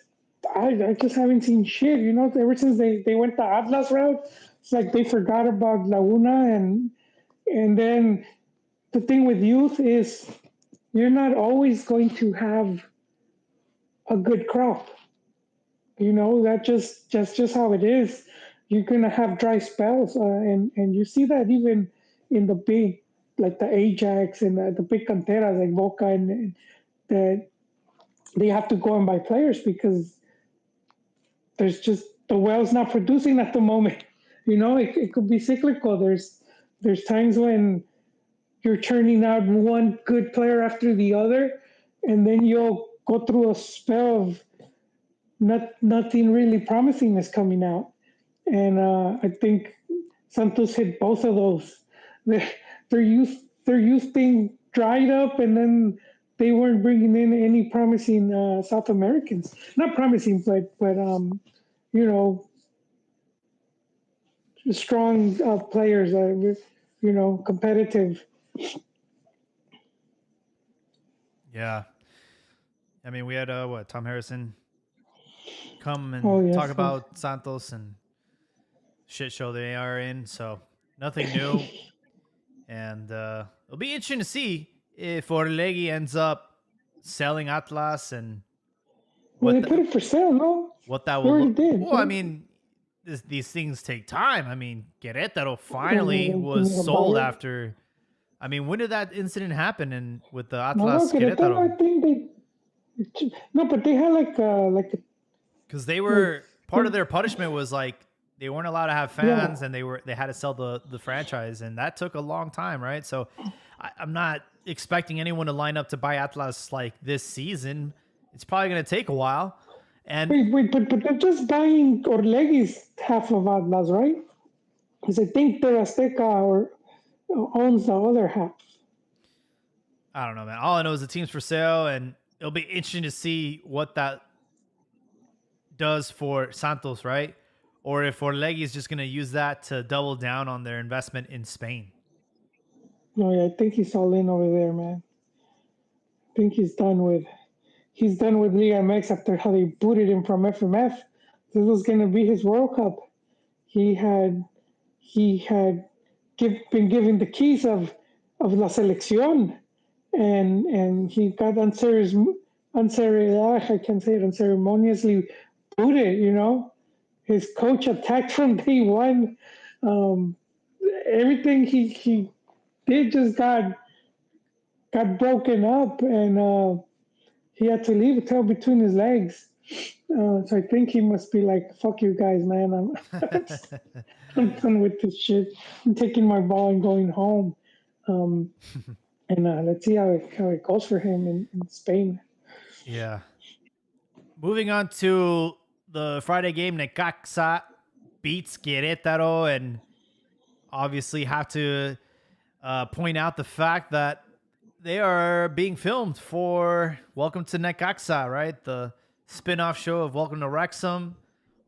[SPEAKER 3] I just haven't seen shit, ever since they went the Atlas route. It's like they forgot about Laguna. And then the thing with youth is, you're not always going to have a good crop. That's just how it is. You're gonna have dry spells, and you see that even in the big, like the Ajax and the big canteras like Boca, and that they have to go and buy players because there's just the well's not producing at the moment. It could be cyclical. There's times when you're churning out one good player after the other, and then you'll go through a spell of nothing really promising is coming out. And I think Santos hit both of those. Their, their youth thing dried up, and then they weren't bringing in any promising South Americans. Not promising, but strong players with competitive.
[SPEAKER 2] Yeah. I mean, we had Tom Harrison come
[SPEAKER 3] Oh
[SPEAKER 2] and talk
[SPEAKER 3] yes, yes.
[SPEAKER 2] about Santos and shit show they are in. So nothing new. And it'll be interesting to see if Orlegi ends up selling Atlas and
[SPEAKER 3] Well,
[SPEAKER 2] what
[SPEAKER 3] they put it for sale, no?
[SPEAKER 2] what that
[SPEAKER 3] They
[SPEAKER 2] will
[SPEAKER 3] already
[SPEAKER 2] look.
[SPEAKER 3] did.
[SPEAKER 2] Well, I mean, these things take time. I mean, Querétaro finally
[SPEAKER 3] They
[SPEAKER 2] was
[SPEAKER 3] need to buy
[SPEAKER 2] sold
[SPEAKER 3] it.
[SPEAKER 2] after. I mean, when did that incident happen? And with the
[SPEAKER 3] No,
[SPEAKER 2] Atlas
[SPEAKER 3] Querétaro,
[SPEAKER 2] Querétaro,
[SPEAKER 3] I think no, but they had
[SPEAKER 2] because they
[SPEAKER 3] like
[SPEAKER 2] were part of their punishment was like they weren't allowed to have
[SPEAKER 3] yeah.
[SPEAKER 2] fans and they had to sell the franchise, and that took a long time, right? So I'm not expecting anyone to line up to buy Atlas like this season. It's probably going to take a while. And
[SPEAKER 3] Wait, but they're just buying Orlegi's half of Atlas, right? Because I think the Azteca owns the other half.
[SPEAKER 2] I don't know, man. All I know is the team's for sale, and it'll be interesting to see what that does for Santos, right? Or if Orlegi is just going to use that to double down on their investment in Spain.
[SPEAKER 3] No, yeah, I think he's all in over there, man. I think he's done with Liga MX after how they booted him from FMF. This was gonna be his World Cup. He had been given the keys of La Selección, and he got I can say it, unceremoniously booted. His coach attacked from day one. Um, Everything he did just got broken up, and he had to leave the tail between his legs. So I think he must be like, "Fuck you guys, man. I'm done with this shit. I'm taking my ball and going home." Um, and let's see how it goes for him in Spain.
[SPEAKER 2] Yeah. Moving on to the Friday game, Necaxa beats Querétaro, and obviously have to point out the fact that they are being filmed for Welcome to Necaxa, right? The spin-off show of Welcome to Wrexham.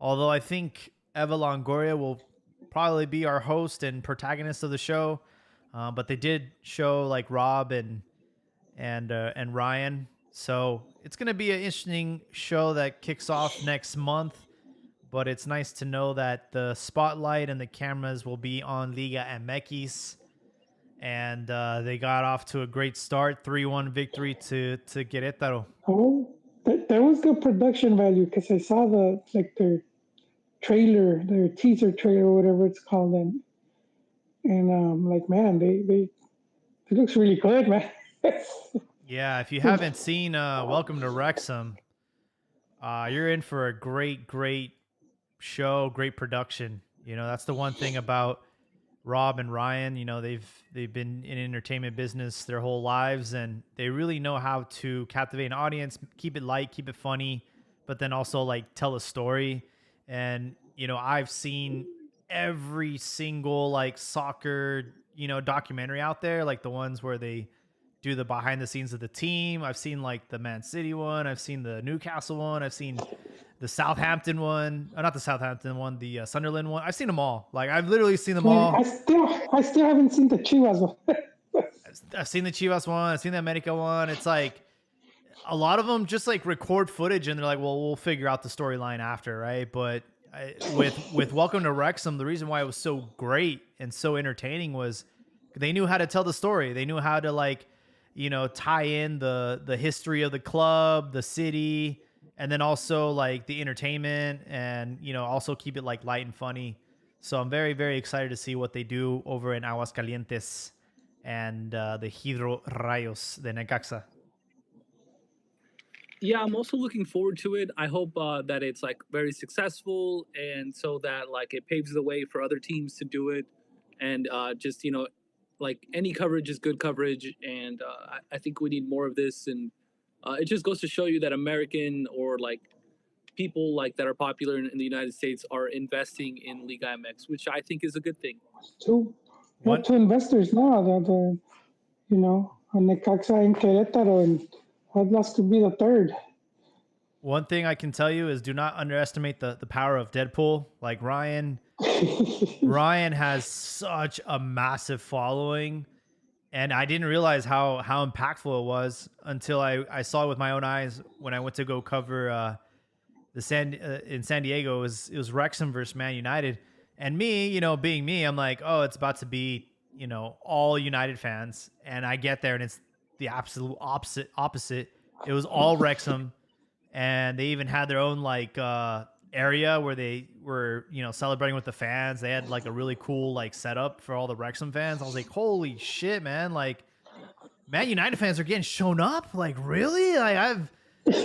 [SPEAKER 2] Although I think Eva Longoria will probably be our host and protagonist of the show, but they did show like Rob and Ryan. So it's going to be an interesting show that kicks off next month. But it's nice to know that the spotlight and the cameras will be on Liga MX. And they got off to a great start, 3-1 victory to Querétaro.
[SPEAKER 3] Oh, that was good production value because I saw their teaser trailer, or whatever it's called, and and like man, they it looks really good, man.
[SPEAKER 2] Yeah, if you haven't seen Welcome to Wrexham, you're in for a great show, great production. You know, that's the one thing about Rob and Ryan. You know, they've been in entertainment business their whole lives, and they really know how to captivate an audience, keep it light, keep it funny, but then also like tell a story. And you know, I've seen every single like soccer, documentary out there, like the ones where they do the behind the scenes of the team. I've seen like the Man City one, I've seen the Newcastle one, I've seen the Southampton one, not the Southampton one, the Sunderland one. I've seen them all. Like I've literally seen them
[SPEAKER 3] Man,
[SPEAKER 2] all.
[SPEAKER 3] I still haven't seen the Chivas one.
[SPEAKER 2] I've seen the Chivas one. I've seen the America one. It's like a lot of them just like record footage and they're like, well, we'll figure out the storyline after, right? But with Welcome to Wrexham, the reason why it was so great and so entertaining was they knew how to tell the story. They knew how to like, tie in the history of the club, the city, and then also like the entertainment, and also keep it like light and funny. So I'm very very excited to see what they do over in Aguascalientes and the Hidro Rayos de Necaxa.
[SPEAKER 1] Yeah, I'm also looking forward to it. I hope that it's like very successful, and so that like it paves the way for other teams to do it, and just like any coverage is good coverage, and I think we need more of this, and it just goes to show you that American or like people like that are popular in the United States are investing in Liga MX, which I think is a good thing.
[SPEAKER 3] Two, we have
[SPEAKER 2] One
[SPEAKER 3] two investors now. Necaxa and Querétaro, and Wilas to be the third.
[SPEAKER 2] one thing I can tell you is do not underestimate the power of Deadpool. Like Ryan has such a massive following, and I didn't realize how impactful it was until I saw it with my own eyes when I went to go cover in San Diego. It was Wrexham versus Man United, and me, being me, I'm like, oh, it's about to be all United fans, and I get there and it's the absolute opposite. It was all Wrexham, and they even had their own like area where they were celebrating with the fans. They had like a really cool like setup for all the Wrexham fans. I was like, holy shit, man! Like, Man United fans are getting shown up. Like, really? Like, I've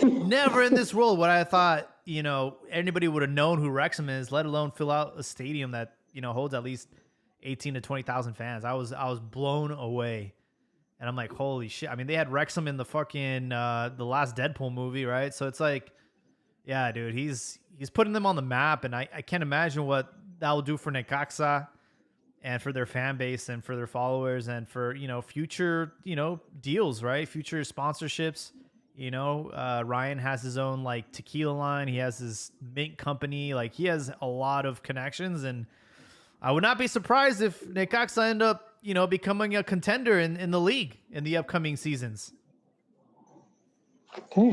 [SPEAKER 2] never in this world would I thought anybody would have known who Wrexham is, let alone fill out a stadium that holds at least 18 to 20,000 fans. I was blown away. And I'm like, holy shit. I mean, they had Wrexham in the fucking the last Deadpool movie, right? So it's like, yeah, dude, he's putting them on the map, and I can't imagine what that will do for Necaxa and for their fan base and for their followers and for future deals, right? Future sponsorships. Ryan has his own like tequila line. He has his mint company. Like, he has a lot of connections, and I would not be surprised if Necaxa end up becoming a contender in the league in the upcoming seasons.
[SPEAKER 3] Okay.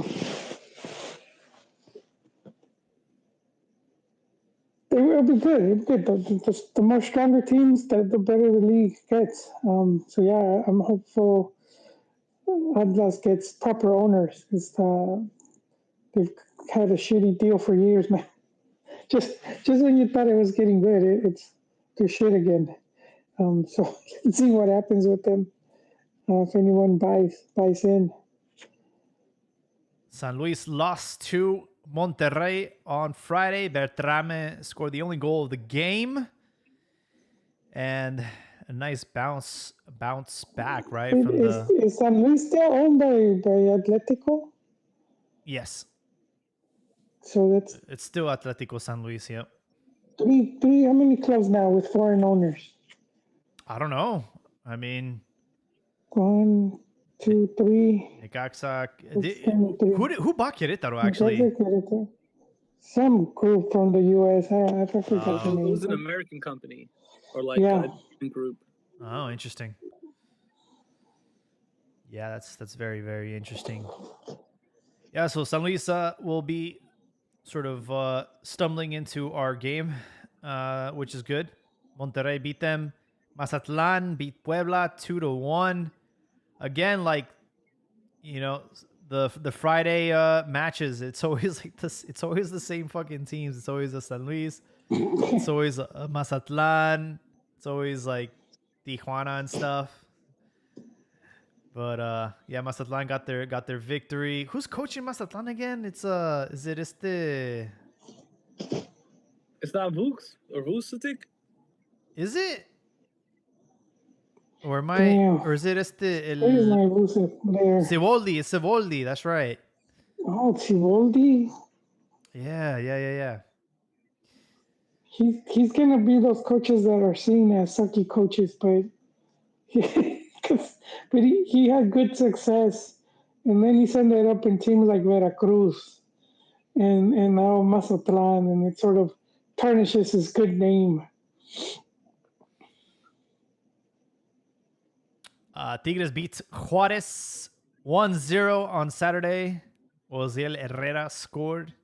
[SPEAKER 3] It will be good. It'll be good. The more stronger teams, the better the league gets. So yeah, I'm hopeful Atlas gets proper owners, because they've had a shitty deal for years, man. Just when you thought it was getting good, it's to shit again. So let's see what happens with them if anyone buys in.
[SPEAKER 2] San Luis lost to Monterrey on Friday. Bertrame scored the only goal of the game, and a nice bounce back, right?
[SPEAKER 3] Is San Luis still owned by Atletico?
[SPEAKER 2] Yes.
[SPEAKER 3] So
[SPEAKER 2] it's still Atletico San Luis. Yep.
[SPEAKER 3] Three. How many clubs now with foreign owners?
[SPEAKER 2] I don't know. I mean,
[SPEAKER 3] 1, 2, 3.
[SPEAKER 2] Necaxa. Who bought Querétaro actually?
[SPEAKER 3] Some group from the U.S. I forgot the name.
[SPEAKER 1] It was an American company, or like a group.
[SPEAKER 2] Oh, interesting. Yeah, that's very very interesting. Yeah, so San Luis will be sort of stumbling into our game, which is good. Monterrey beat them. Mazatlan beat Puebla 2-1. Again, like the Friday matches, it's always like this. It's always the same fucking teams. It's always a San Luis. It's always a Mazatlan. It's always like Tijuana and stuff. But yeah, Mazatlan got their victory. Who's coaching Mazatlan again? It's is it este?
[SPEAKER 1] It's not Vooks or Vucetic.
[SPEAKER 2] Is it? Or am I?
[SPEAKER 3] Damn.
[SPEAKER 2] Or is it este
[SPEAKER 3] Where is
[SPEAKER 2] el
[SPEAKER 3] my Vucevic there?
[SPEAKER 2] Siboldi? It's Siboldi. That's right.
[SPEAKER 3] Oh, Siboldi.
[SPEAKER 2] Yeah.
[SPEAKER 3] He's gonna be those coaches that are seen as sucky coaches, but he had good success, and then he's ended up in teams like Veracruz and now Mazatlan, and it sort of tarnishes his good name.
[SPEAKER 2] Tigres beats Juarez 1-0 on Saturday. Oziel Herrera scored.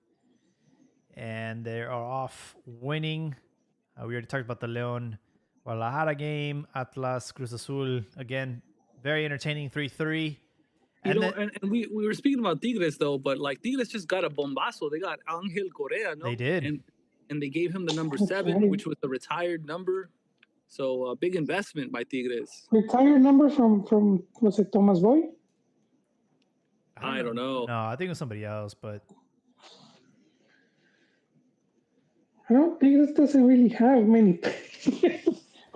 [SPEAKER 2] And they are off winning. We already talked about the León Guadalajara game. Atlas Cruz Azul, again, very entertaining 3-3.
[SPEAKER 1] And we were speaking about Tigres though, but like Tigres just got a bombazo. They got Angel Correa, no?
[SPEAKER 2] They did.
[SPEAKER 1] And they gave him the number 7, which was the retired number. So a big investment by Tigres.
[SPEAKER 3] Retired number from was it Thomas Boy?
[SPEAKER 1] I don't know.
[SPEAKER 2] No, I think it was somebody else, but
[SPEAKER 3] I don't think this doesn't really have many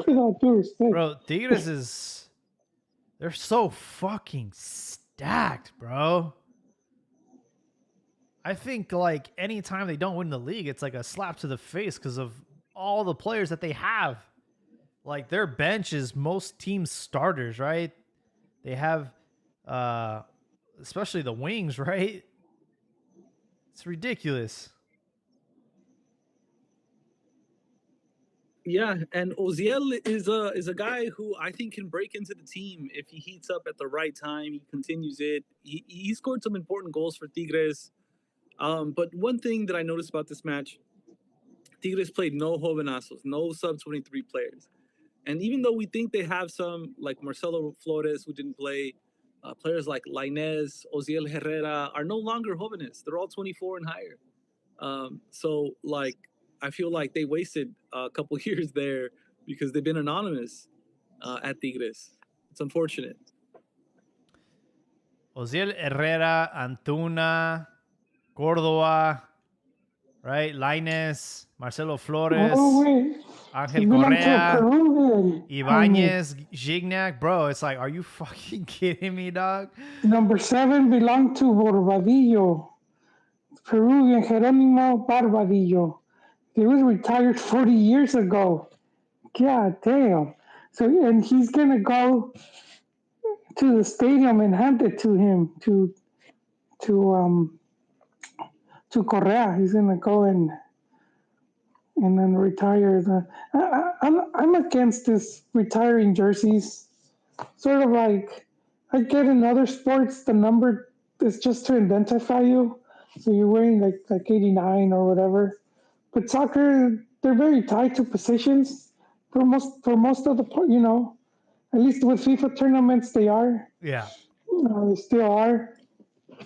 [SPEAKER 3] without due respect.
[SPEAKER 2] Bro, Tigres they're so fucking stacked, bro. I think like anytime they don't win the league, it's like a slap to the face because of all the players that they have. Like their bench is most teams' starters, right? They have especially the wings, right? It's ridiculous.
[SPEAKER 1] Yeah, and Oziel is a guy who I think can break into the team if he heats up at the right time. He continues it. He scored some important goals for Tigres. But one thing that I noticed about this match, Tigres played no jovenazos, no sub-23 players. And even though we think they have some, like Marcelo Flores, who didn't play, players like Lainez, Oziel Herrera are no longer jóvenes. They're all 24 and higher. So, like, I feel like they wasted a couple years there because they've been anonymous at Tigres. It's unfortunate.
[SPEAKER 2] Oziel Herrera, Antuna, Córdoba, right? Lainez, Marcelo Flores, Angel Correa, Ibanez, Gignac. Bro, it's like, are you fucking kidding me, dog?
[SPEAKER 3] Number 7 belonged to Barbadillo, Peruvian Jerónimo Barbadillo. He was retired 40 years ago. God damn. So, and he's going to go to the stadium and hand it to him, to Correa. He's going to go and then retire. I'm against this retiring jerseys. Sort of like, I get in other sports, the number is just to identify you. So you're wearing like 89 or whatever. But soccer, they're very tied to positions for most of the, at least with FIFA tournaments, they are.
[SPEAKER 2] Yeah.
[SPEAKER 3] They still are.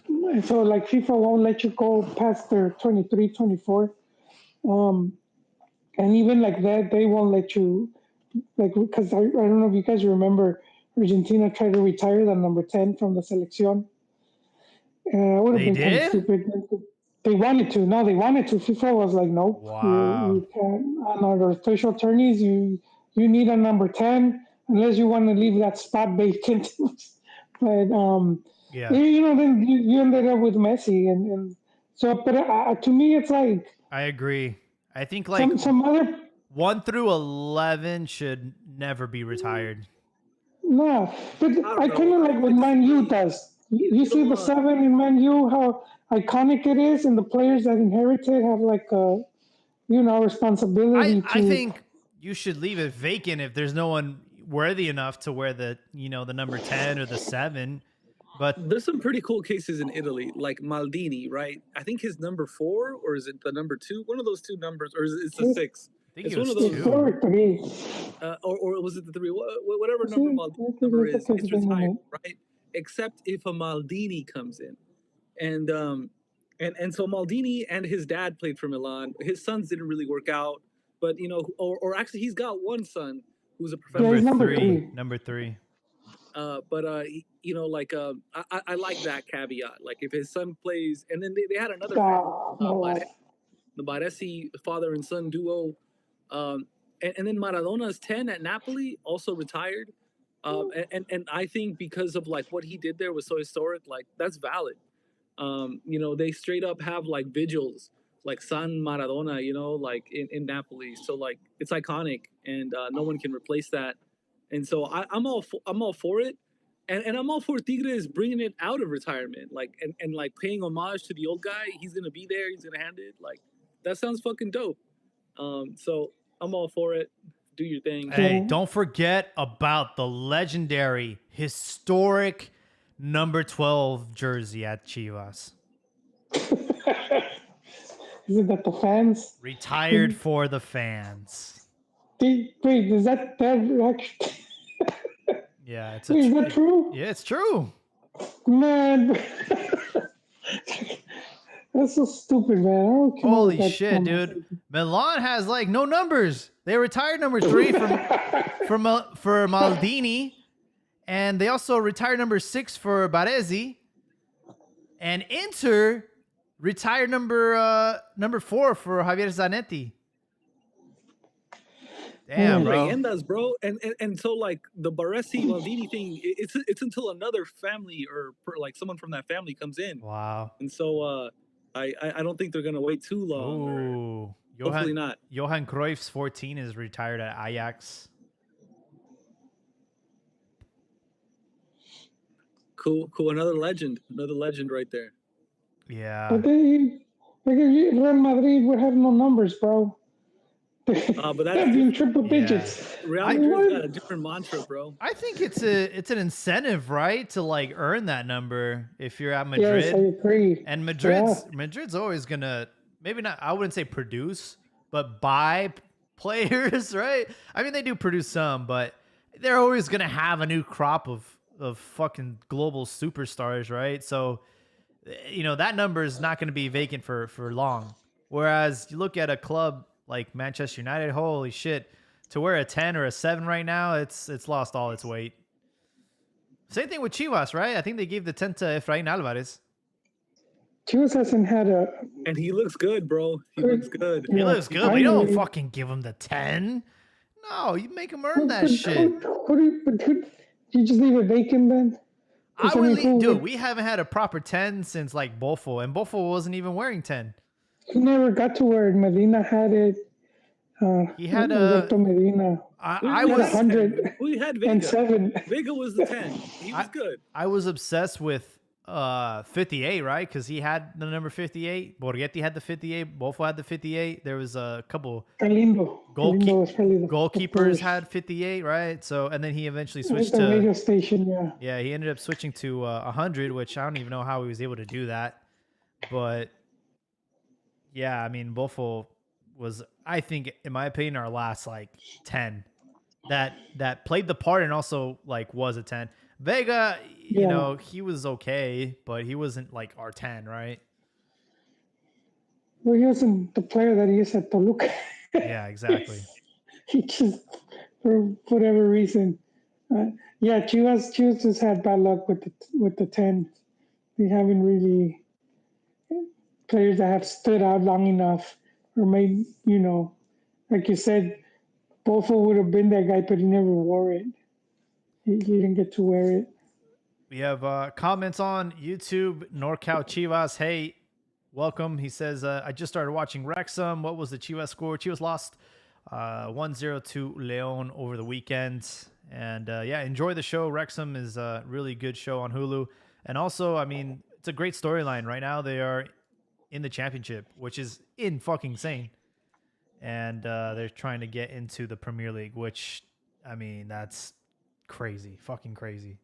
[SPEAKER 3] And so like FIFA won't let you go past their 23, 24. And even like that, they won't let you, like, because I don't know if you guys remember, Argentina tried to retire the number 10 from the selección. Would have been kind of stupid. They wanted to. No, they wanted to. FIFA was like, nope.
[SPEAKER 2] Wow.
[SPEAKER 3] You can't. On our official tourneys, you need a number 10 unless you want to leave that spot vacant. But
[SPEAKER 2] yeah,
[SPEAKER 3] then you ended up with Messi, and so. But to me, it's like
[SPEAKER 2] I agree. I think like
[SPEAKER 3] some other
[SPEAKER 2] 1 through 11 should never be retired.
[SPEAKER 3] No, but I kind of like what Man U does. You see the 7 in Man U, how iconic it is, and the players that inherit it have like a, responsibility to.
[SPEAKER 2] I think you should leave it vacant if there's no one worthy enough to wear the, the number 10 or the 7. But
[SPEAKER 1] there's some pretty cool cases in Italy, like Maldini, right? I think his number 4, or is it the number 2? One of those two numbers, or is it the 6?
[SPEAKER 2] I think it's one of those
[SPEAKER 3] 4 or 3.
[SPEAKER 1] Or was it the 3? Whatever number Maldini number is, it's retired, right? Except if a Maldini comes in, and so Maldini and his dad played for Milan. His sons didn't really work out, but or actually he's got one son who's a
[SPEAKER 3] Yeah,
[SPEAKER 1] professional.
[SPEAKER 3] he's number
[SPEAKER 2] three.
[SPEAKER 3] three.
[SPEAKER 2] Number three.
[SPEAKER 1] But you know, like I like that caveat. Like if his son plays, and then they had another family,
[SPEAKER 3] No.
[SPEAKER 1] the Baresi father and son duo, um, and then Maradona's 10 at Napoli also retired. And I think because of like what he did there was so historic, like that's valid. You know, they straight up have like vigils, like San Maradona, you know, like in Napoli. So like it's iconic, and no one can replace that. And so I'm all for it, and I'm all for Tigres bringing it out of retirement, like and like paying homage to the old guy. He's gonna be there. He's gonna hand it. Like that sounds fucking dope. So I'm all for it. Do your thing.
[SPEAKER 2] Hey, don't forget about the legendary, historic number 12 jersey at Chivas.
[SPEAKER 3] Is it that the fans?
[SPEAKER 2] Retired for the fans.
[SPEAKER 3] Wait, is that actually?
[SPEAKER 2] Yeah, it's
[SPEAKER 3] Wait, is that true?
[SPEAKER 2] Yeah, it's true.
[SPEAKER 3] Man, that's so stupid, man. I don't care
[SPEAKER 2] Holy
[SPEAKER 3] about that
[SPEAKER 2] shit, dude.
[SPEAKER 3] conversation.
[SPEAKER 2] Milan has like no numbers. They retired number 3 for Maldini, and they also retired number 6 for Baresi. And Inter retired number 4 for Javier Zanetti. Damn, bro.
[SPEAKER 1] Leyendas, bro. And so like the Baresi Maldini thing, it's until another family or like someone from that family comes in.
[SPEAKER 2] Wow.
[SPEAKER 1] And so I don't think they're gonna wait too long.
[SPEAKER 2] Ooh.
[SPEAKER 1] Hopefully not.
[SPEAKER 2] Johan Cruyff's 14 is retired at Ajax.
[SPEAKER 1] Cool. Another legend right there.
[SPEAKER 2] Yeah.
[SPEAKER 3] But Real Madrid would have no numbers, bro.
[SPEAKER 1] But that's
[SPEAKER 3] in triple digits.
[SPEAKER 1] Real Madrid's got a different mantra, bro.
[SPEAKER 2] I think it's an incentive, right, to like earn that number if you're at Madrid.
[SPEAKER 3] Yes, I agree.
[SPEAKER 2] And Madrid's always gonna, maybe not, I wouldn't say produce, but buy players, right? I mean, they do produce some, but they're always gonna have a new crop of fucking global superstars, right? So, you know, that number is not gonna be vacant for long. Whereas you look at a club like Manchester United, holy shit, to wear a 10 or a 7 right now, it's lost all its weight. Same thing with Chivas, right? I think they gave the 10 to Efrain Alvarez.
[SPEAKER 3] Chivas hasn't had a...
[SPEAKER 1] And he looks good, bro. He looks good.
[SPEAKER 2] He looks good, but you don't fucking give him the 10. No, you make him earn that shit.
[SPEAKER 3] You just leave it vacant then?
[SPEAKER 2] I would leave, dude, we haven't had a proper 10 since like Bofo, and Bofo wasn't even wearing 10.
[SPEAKER 3] He never got to wear it. Medina had it.
[SPEAKER 2] He had
[SPEAKER 3] Medina.
[SPEAKER 2] I was
[SPEAKER 3] 100.
[SPEAKER 1] We had Vega.
[SPEAKER 3] And 7.
[SPEAKER 1] Vega was the 10. He was good.
[SPEAKER 2] I was obsessed with 58, right? Because he had the number 58. Borghetti had the 58. Bofo had the 58. There was a couple goalkeepers had 58, right? So, and then he eventually switched to
[SPEAKER 3] radio station.
[SPEAKER 2] Yeah, he ended up switching to 100, which I don't even know how he was able to do that. But yeah, I mean, Bofo was, I think, in my opinion, our last like 10 that played the part and also like was a 10. Vega, you know, he was okay, but he wasn't like our 10, right?
[SPEAKER 3] Well, he wasn't the player that he is at Toluca.
[SPEAKER 2] Yeah, exactly.
[SPEAKER 3] He just, for whatever reason, Chivas just had bad luck with the 10. They haven't really players that have stood out long enough or made, you know, like you said, Bofo would have been that guy, but he never wore it. He didn't get to wear it.
[SPEAKER 2] We have comments on YouTube. NorCal Chivas, hey, welcome. He says, I just started watching Wrexham. What was the Chivas score? Chivas lost 1-0 to Leon over the weekend. And enjoy the show. Wrexham is a really good show on Hulu. And also, I mean, it's a great storyline. Right now, they are in the championship, which is fucking insane. And they're trying to get into the Premier League, which, I mean, that's crazy. Fucking crazy.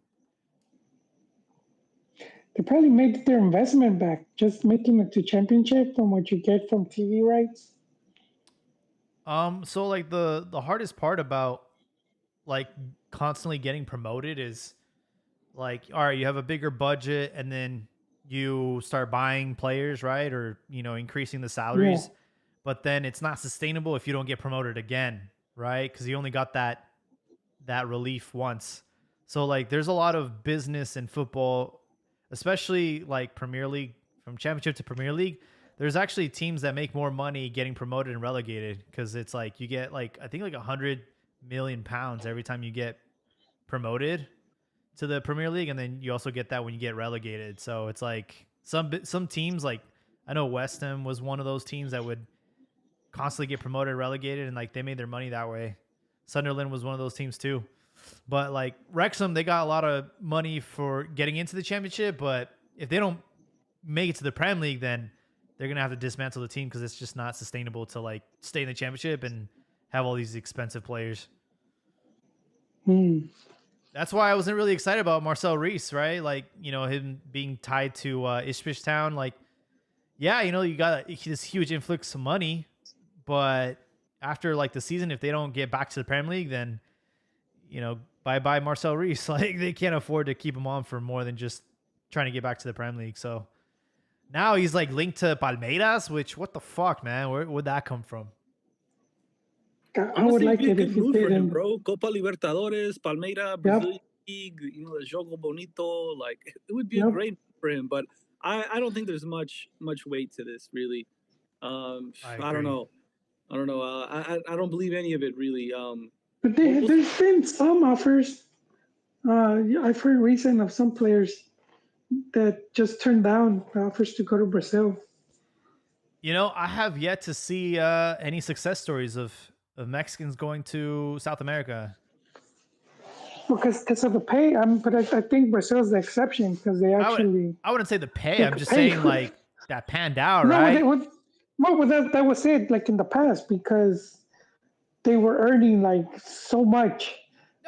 [SPEAKER 3] They probably made their investment back, just making it to championship from what you get from TV rights.
[SPEAKER 2] So like the hardest part about like constantly getting promoted is like, all right, you have a bigger budget and then you start buying players, right? Or, you know, increasing the salaries, but then it's not sustainable if you don't get promoted again, right? Because you only got that that relief once. So like there's a lot of business in football, especially like Premier League, from Championship to Premier League. There's actually teams that make more money getting promoted and relegated, because it's like you get like I think like £100 million every time you get promoted to the Premier League, and then you also get that when you get relegated. So it's like some teams, like I know West Ham was one of those teams that would constantly get promoted, relegated, and like they made their money that way. Sunderland was one of those teams too. But like Wrexham, they got a lot of money for getting into the Championship, but if they don't make it to the Premier League, then they're gonna have to dismantle the team, because it's just not sustainable to like stay in the Championship and have all these expensive players. That's why I wasn't really excited about Marcel Reese, right? Like, you know, him being tied to Ipswich Town. Like, yeah, you know, you got this huge influx of money, but after like the season, if they don't get back to the Premier League, then, you know, bye Marcel Reese. Like, they can't afford to keep him on for more than just trying to get back to the Premier League. So now he's like linked to Palmeiras, which, what the fuck, man? Where would that come from?
[SPEAKER 3] I would like it if you did
[SPEAKER 1] him, bro. Copa Libertadores, Palmeiras, Brazilian League, you know, the Jogo Bonito. Like, it would be a great for him, but I don't think there's much weight to this, really. I don't know. I don't believe any of it, really.
[SPEAKER 3] But there's been some offers. I've heard recent of some players that just turned down offers to go to Brazil.
[SPEAKER 2] You know, I have yet to see any success stories of Mexicans going to South America.
[SPEAKER 3] Because of the pay, but I think Brazil's the exception, because they actually.
[SPEAKER 2] I wouldn't say the pay. I'm just saying like that panned out, right?
[SPEAKER 3] That was it. Like in the past, because they were earning like so much.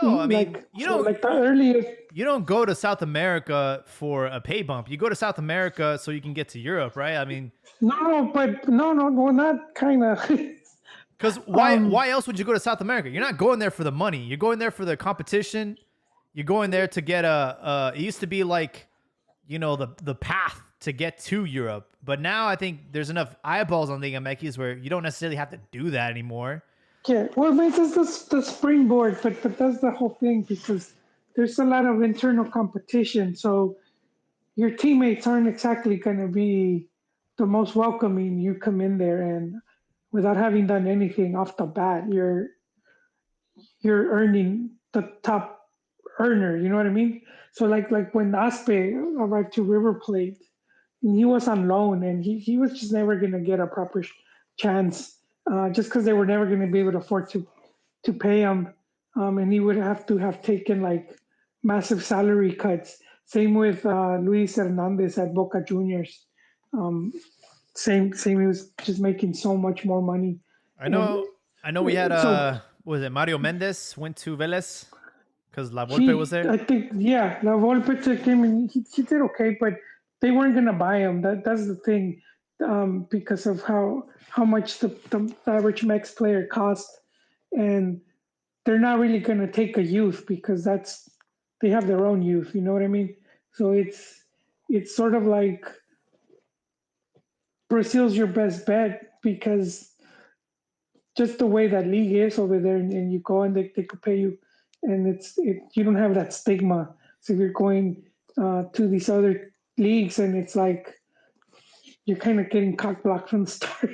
[SPEAKER 2] No, I mean,
[SPEAKER 3] like, you know, like the earliest.
[SPEAKER 2] You don't go to South America for a pay bump. You go to South America so you can get to Europe, right? I mean,
[SPEAKER 3] no, not kind of.
[SPEAKER 2] Because why else would you go to South America? You're not going there for the money. You're going there for the competition. You're going there to get it used to be like, you know, the path to get to Europe. But now I think there's enough eyeballs on Liga MX where you don't necessarily have to do that anymore.
[SPEAKER 3] Yeah, well, it's just the springboard, but that's the whole thing, because there's a lot of internal competition. So your teammates aren't exactly going to be the most welcoming. You come in there and without having done anything off the bat, you're earning the top earner. You know what I mean? So like when Aspe arrived to River Plate, and he was on loan, and he was just never going to get a proper chance, just because they were never going to be able to afford to pay him, and he would have to have taken like massive salary cuts. Same with Luis Hernandez at Boca Juniors. Same. He was just making so much more money.
[SPEAKER 2] I know. We had was it Mario Mendes went to Vélez because La Volpe was there?
[SPEAKER 3] I think, yeah, La Volpe took him, and he did okay, but they weren't gonna buy him. That's the thing, because of how much the average Mex player cost, and they're not really gonna take a youth, because they have their own youth. You know what I mean? So it's sort of like Brazil's your best bet, because just the way that league is over there, and you go and they could pay you, and you don't have that stigma. So if you're going to these other leagues, and it's like you're kind of getting cock blocked from the start.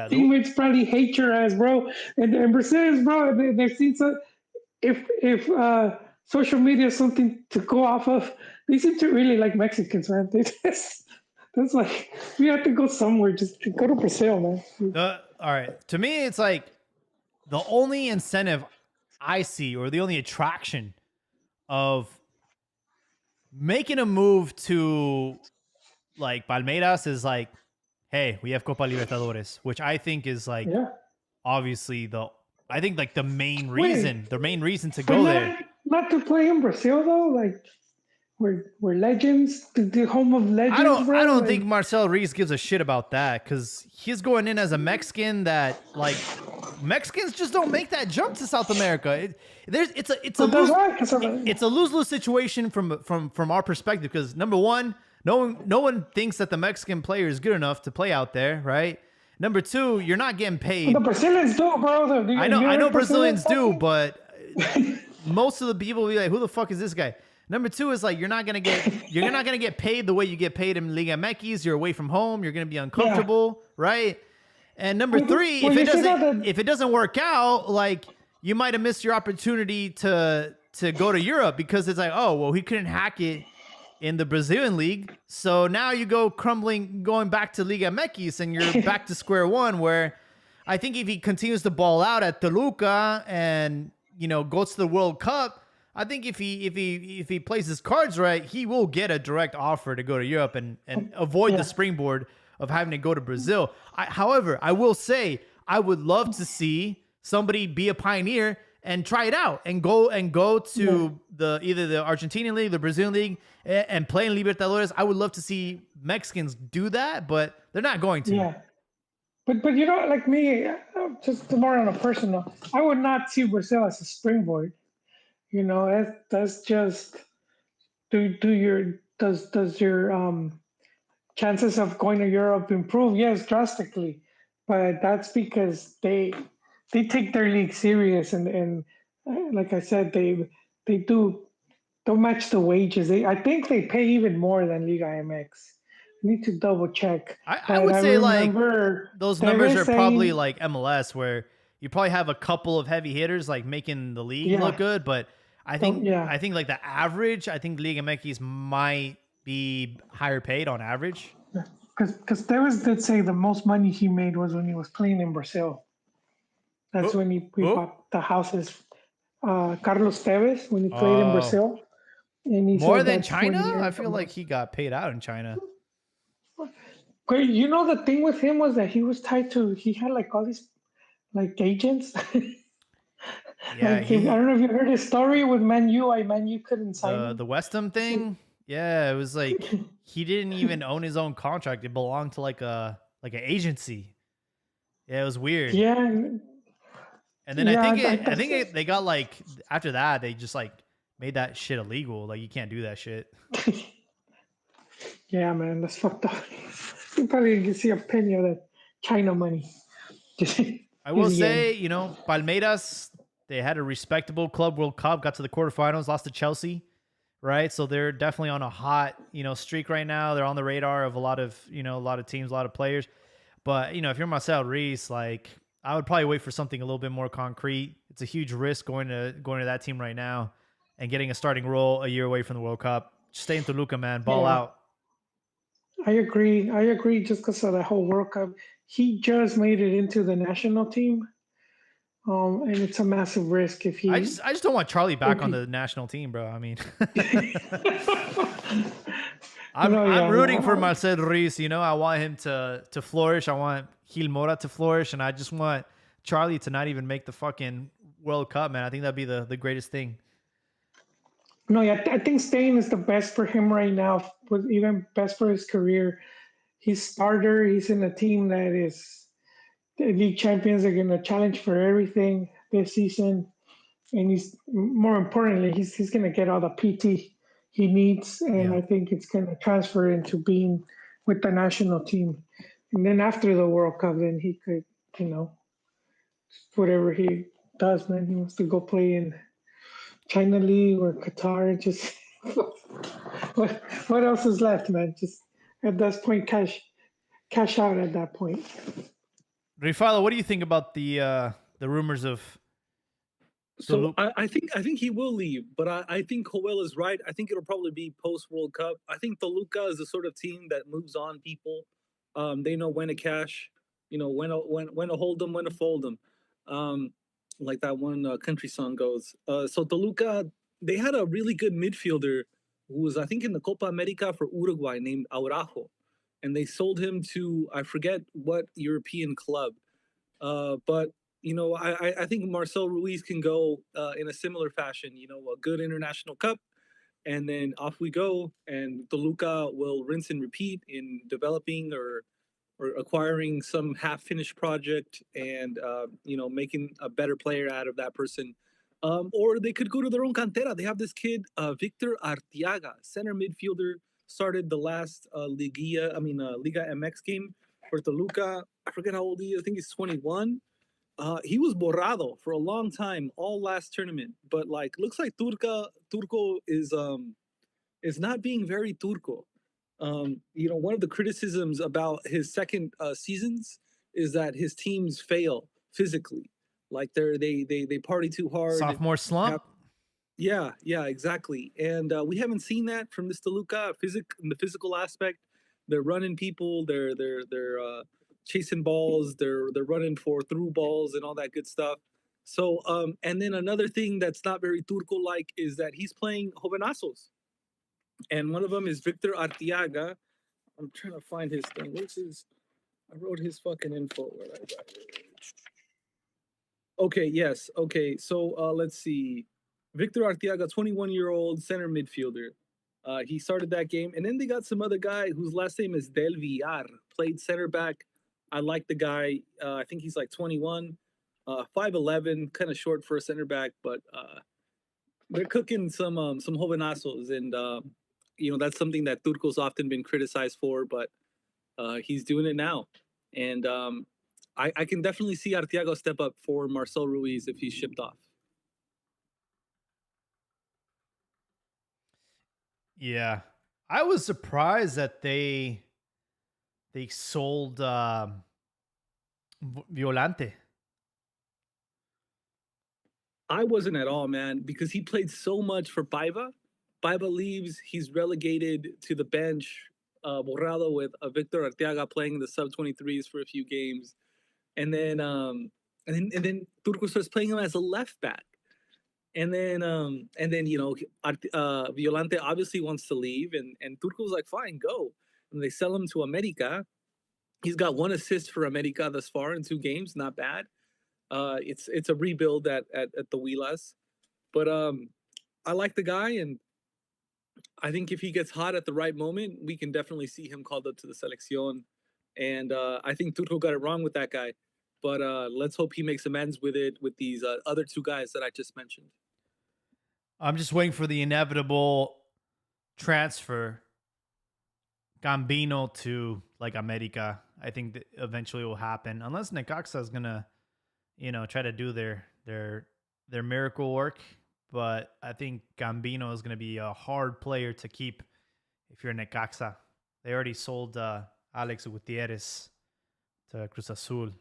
[SPEAKER 3] Teammates probably hate your ass, bro. And Brazilians, bro, they've seen so. If social media is something to go off of, they seem to really like Mexicans, man. That's like, we have to go somewhere. Just to go to Brazil, man.
[SPEAKER 2] All right. To me, it's like the only incentive I see, or the only attraction of making a move to like Palmeiras is like, hey, we have Copa Libertadores, which I think is like obviously the main reason. The main reason to go there.
[SPEAKER 3] Not to play in Brazil though, like. We're legends, the home of legends.
[SPEAKER 2] I don't think Marcel Reese gives a shit about that, because he's going in as a Mexican that, like, Mexicans just don't make that jump to South America. It's a lose-lose situation from our perspective, because number one, no one thinks that the Mexican player is good enough to play out there, right? Number two, you're not getting paid.
[SPEAKER 3] The Brazilians do, bro.
[SPEAKER 2] I know Brazilians do, but most of the people will be like, who the fuck is this guy? Number two is like you're not gonna get paid the way you get paid in Liga MX. You're away from home. You're gonna be
[SPEAKER 3] Yeah.
[SPEAKER 2] uncomfortable, right? And number three,
[SPEAKER 3] Well, you see that
[SPEAKER 2] if it doesn't work out, like you might have missed your opportunity to go to Europe because it's like, oh well, he couldn't hack it in the Brazilian league, so now you go going back to Liga MX, and you're back to square one. Where I think if he continues to ball out at Toluca and goes to the World Cup, I think if he plays his cards right, he will get a direct offer to go to Europe and avoid the springboard of having to go to Brazil. However, I will say I would love to see somebody be a pioneer and try it out and go to either the Argentinian league, the Brazilian league, and play in Libertadores. I would love to see Mexicans do that, but they're not going to.
[SPEAKER 3] Yeah. But like me, just more on a personal, I would not see Brazil as a springboard. That's just does your chances of going to Europe improve? Yes, drastically, but that's because they take their league serious and like I said, they don't match the wages. I think they pay even more than Liga MX. Need to double check.
[SPEAKER 2] I would say like those numbers are probably
[SPEAKER 3] saying,
[SPEAKER 2] like MLS, where you probably have a couple of heavy hitters like making the league look good, but I think like the average, I think Liga MX might be higher paid on average.
[SPEAKER 3] Because did say the most money he made was when he was playing in Brazil. That's when he bought the houses. Carlos Tevez, when he played in Brazil.
[SPEAKER 2] And he more than China? I feel like he got paid out in China.
[SPEAKER 3] Great. The thing with him was that he was tied to, he had like all these like agents.
[SPEAKER 2] Yeah,
[SPEAKER 3] I don't know if you heard his story with Man U. Man U couldn't sign him.
[SPEAKER 2] The West Ham thing. Yeah, it was like he didn't even own his own contract. It belonged to like an agency. Yeah, it was weird.
[SPEAKER 3] Yeah.
[SPEAKER 2] And then I think they got like after that they just like made that shit illegal. Like you can't do that shit.
[SPEAKER 3] Yeah, man, that's fucked up. You probably can see a penny of that China money.
[SPEAKER 2] I will say, Palmeiras, they had a respectable Club World Cup, got to the quarterfinals, lost to Chelsea, right? So they're definitely on a hot, streak right now. They're on the radar of a lot of teams, a lot of players. But, if you're Marcel Reis, like I would probably wait for something a little bit more concrete. It's a huge risk going to that team right now and getting a starting role a year away from the World Cup. Just stay in Toluca, man. Ball out.
[SPEAKER 3] I agree. Just because of the whole World Cup. He just made it into the national team. And it's a massive risk if he...
[SPEAKER 2] I just don't want Charlie back on the national team, bro. I mean... I'm rooting for Marcel Reis. I want him to flourish. I want Gil Mora to flourish. And I just want Charlie to not even make the fucking World Cup, man. I think that'd be the greatest thing.
[SPEAKER 3] No, yeah, I think staying is the best for him right now, even best for his career. He's starter. He's in a team that is the league champions. Are going to challenge for everything this season. And he's, more importantly, he's going to get all the PT he needs. And I think it's going to transfer into being with the national team. And then after the World Cup, then he could, whatever he does, man, he wants to go play in China League or Qatar. Just what else is left, man? Just at this point, cash out at that point.
[SPEAKER 2] Rifalo, what do you think about the rumors of?
[SPEAKER 1] So I think he will leave, but I think Joel is right. I think it'll probably be post World Cup. I think Toluca is the sort of team that moves on people. They know when to cash, when to hold them, when to fold them. Like that one country song goes. So Toluca, they had a really good midfielder who was, I think, in the Copa America for Uruguay named Araujo. And they sold him to, I forget what European club. But, I think Marcel Ruiz can go in a similar fashion, a good international cup. And then off we go. And Toluca will rinse and repeat in developing or acquiring some half-finished project and, making a better player out of that person. Or they could go to their own cantera. They have this kid, Victor Arteaga, center midfielder, started the last Liga MX game for Toluca. I forget how old he is. I think he's 21. He was borrado for a long time, all last tournament. But like, looks like Turco is not being very Turco. One of the criticisms about his second seasons is that his teams fail physically. Like they party too hard.
[SPEAKER 2] Sophomore slump.
[SPEAKER 1] Have yeah, exactly. And we haven't seen that from this Toluca in the physical aspect. They're running people. They're chasing balls. They're running for through balls and all that good stuff. So and then another thing that's not very Turco like is that he's playing jovenazos, and one of them is Victor Artiaga. I'm trying to find his thing. What's his? I wrote his fucking info. Where I got it. Okay, yes. Okay, so let's see. Victor Arteaga, 21-year-old center midfielder. He started that game, and then they got some other guy whose last name is Del Villar. Played center back. I like the guy. I think he's like 21, 5'11", kind of short for a center back, but they're cooking some jovenazos, and that's something that Turco's often been criticized for, but he's doing it now, and I can definitely see Arteaga step up for Marcel Ruiz if he's shipped off.
[SPEAKER 2] Yeah, I was surprised that they sold Violante.
[SPEAKER 1] I wasn't at all, man, because he played so much for Paiva. Paiva leaves, he's relegated to the bench, Borrado with Victor Arteaga playing the sub 23s for a few games, and then Turco starts playing him as a left back. And then Violante obviously wants to leave, and Turco's like, fine, go. And they sell him to America. He's got one assist for America thus far in 2 games, not bad. It's a rebuild at the Wilas, but I like the guy, and I think if he gets hot at the right moment, we can definitely see him called up to the selección. And I think Turco got it wrong with that guy, but let's hope he makes amends with it with these other 2 guys that I just mentioned.
[SPEAKER 2] I'm just waiting for the inevitable transfer Gambino to like America. I think that eventually will happen unless Necaxa is gonna, try to do their miracle work. But I think Gambino is gonna be a hard player to keep if you're Necaxa. They already sold Alex Gutierrez to Cruz Azul.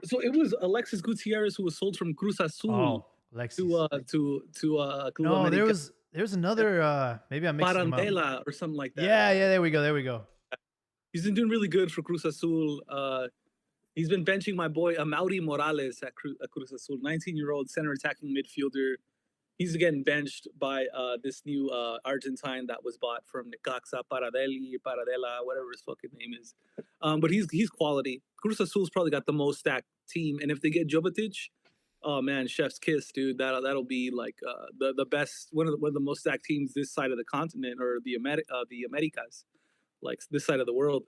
[SPEAKER 1] So it was Alexis Gutierrez who was sold from Cruz Azul
[SPEAKER 2] Oh, Alexis.
[SPEAKER 1] to Club
[SPEAKER 2] No,
[SPEAKER 1] America.
[SPEAKER 2] there's another. Maybe I'm mixing them up.
[SPEAKER 1] Parandela or something like that.
[SPEAKER 2] Yeah. There we go.
[SPEAKER 1] He's been doing really good for Cruz Azul. He's been benching my boy Amaury Morales at Cruz Azul, 19-year-old center attacking midfielder. He's getting benched by this new Argentine that was bought from Necaxa, Paradela, whatever his fucking name is. But he's quality. Cruz Azul's probably got the most stacked team, and if they get Jovetic, oh man, chef's kiss, dude. That'll be like the best, one of the most stacked teams this side of the continent, or the Americas, like this side of the world.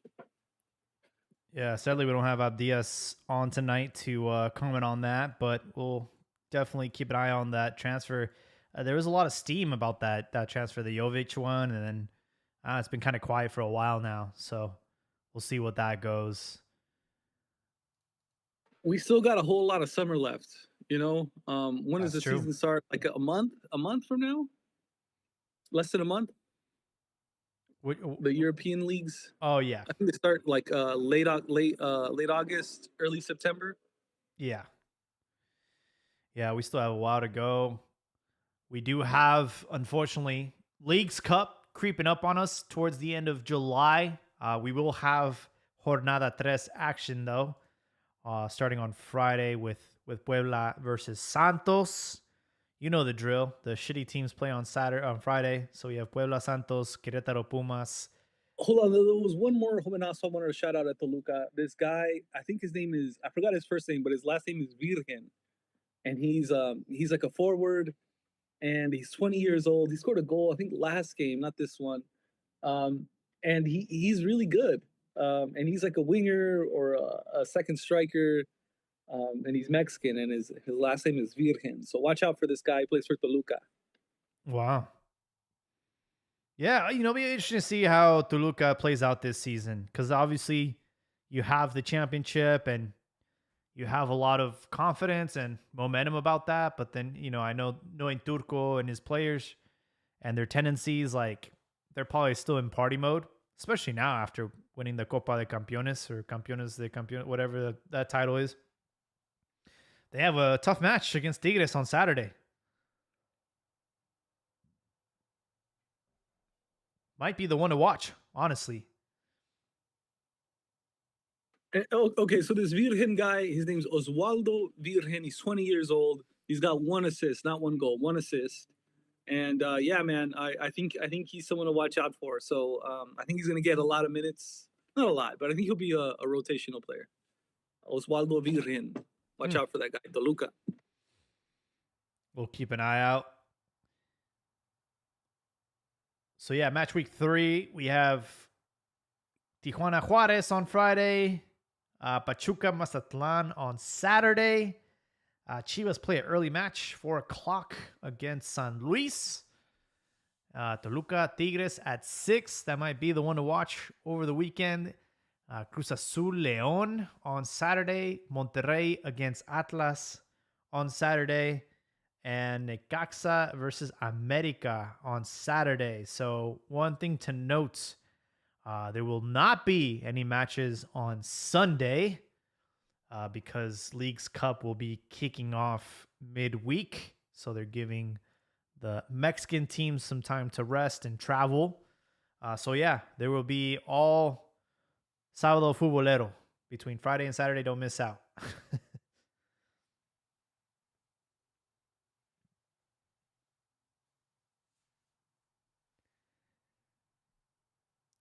[SPEAKER 2] Yeah, sadly we don't have Abdias on tonight to comment on that, but we'll definitely keep an eye on that transfer. There was a lot of steam about that transfer, the Jovic one, and then it's been kind of quiet for a while now. So we'll see what that goes.
[SPEAKER 1] We still got a whole lot of summer left. When does the
[SPEAKER 2] That's true.
[SPEAKER 1] season start? Like a month from now? Less than a month? The European leagues.
[SPEAKER 2] Oh yeah,
[SPEAKER 1] I think they start like late August, early September.
[SPEAKER 2] yeah. We still have a while to go. We do have, unfortunately, Leagues Cup creeping up on us towards the end of July. We will have Jornada 3 action though, starting on Friday with Puebla versus Santos. You know the drill. The shitty teams play on Friday. So we have Puebla, Santos, Querétaro, Pumas.
[SPEAKER 1] Hold on, there was one more jovenazo I wanted to shout out at Toluca. This guy, I think his name is, I forgot his first name, but his last name is Virgen, and he's like a forward, and he's 20 years old. He scored a goal, I think, last game, not this one, and he's really good, and he's like a winger or a second striker. And he's Mexican, and his last name is Virgen. So watch out for this guy. He plays for Toluca.
[SPEAKER 2] Wow. Yeah, it'll be interesting to see how Toluca plays out this season because obviously you have the championship and you have a lot of confidence and momentum about that. But then, I know knowing Turco and his players and their tendencies, like they're probably still in party mode, especially now after winning the Copa de Campeones or Campeones de Campeones, whatever that title is. They have a tough match against Tigres on Saturday. Might be the one to watch, honestly.
[SPEAKER 1] Okay, so this Virgen guy, his name's Oswaldo Virgen. He's 20 years old. He's got one assist, not one goal, one assist. And yeah, man, I think he's someone to watch out for. So I think he's gonna get a lot of minutes. Not a lot, but I think he'll be a rotational player. Oswaldo Virgen. Watch
[SPEAKER 2] Hmm.
[SPEAKER 1] out for that guy, Toluca.
[SPEAKER 2] We'll keep an eye out. So yeah, match week 3, we have Tijuana Juarez on Friday, Pachuca Mazatlan on Saturday. Chivas play an early match, 4 o'clock against San Luis. Toluca Tigres at 6. That might be the one to watch over the weekend. Cruz Azul León on Saturday. Monterrey against Atlas on Saturday. And Necaxa versus America on Saturday. So one thing to note, there will not be any matches on Sunday because Leagues Cup will be kicking off midweek. So they're giving the Mexican teams some time to rest and travel. So yeah, there will be all Sábado Futbolero between Friday and Saturday. Don't miss out.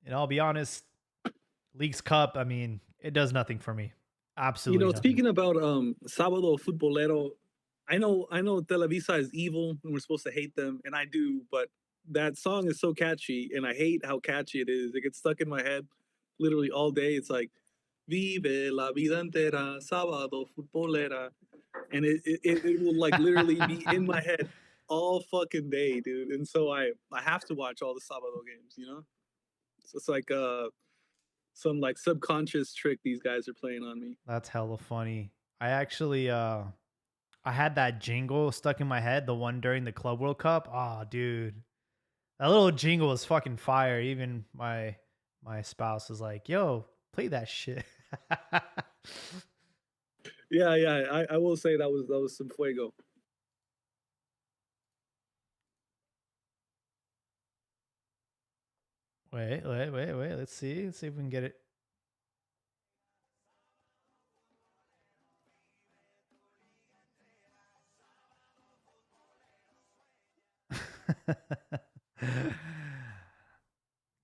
[SPEAKER 2] And I'll be honest, Leagues Cup, I mean, it does nothing for me. Absolutely nothing.
[SPEAKER 1] Speaking about Sábado Futbolero, I know Televisa is evil and we're supposed to hate them, and I do, but that song is so catchy, and I hate how catchy it is. It gets stuck in my head literally all day. It's like Vive la vida entera, Sábado Futbolera, and it will like literally be in my head all fucking day, dude. And so I have to watch all the Sábado games, you know. So it's like some like subconscious trick these guys are playing on me.
[SPEAKER 2] That's hella funny. I actually I had that jingle stuck in my head, the one during the Club World Cup. Oh, dude. That little jingle is fucking fire. Even my spouse is like, "Yo, play that shit."
[SPEAKER 1] Yeah, yeah. I will say that was some fuego.
[SPEAKER 2] Wait. Let's see. Let's see if we can get it.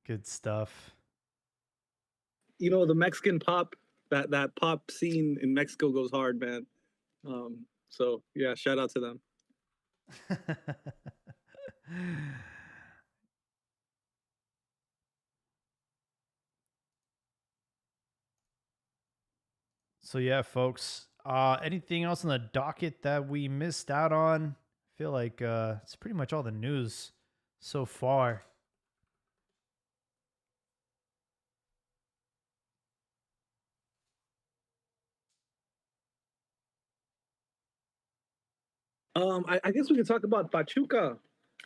[SPEAKER 2] Good stuff.
[SPEAKER 1] The Mexican pop, that pop scene in Mexico goes hard, man. So yeah, shout out to them.
[SPEAKER 2] So yeah, folks. Anything else on the docket that we missed out on? I feel like it's pretty much all the news so far.
[SPEAKER 1] I guess we could talk about Pachuca.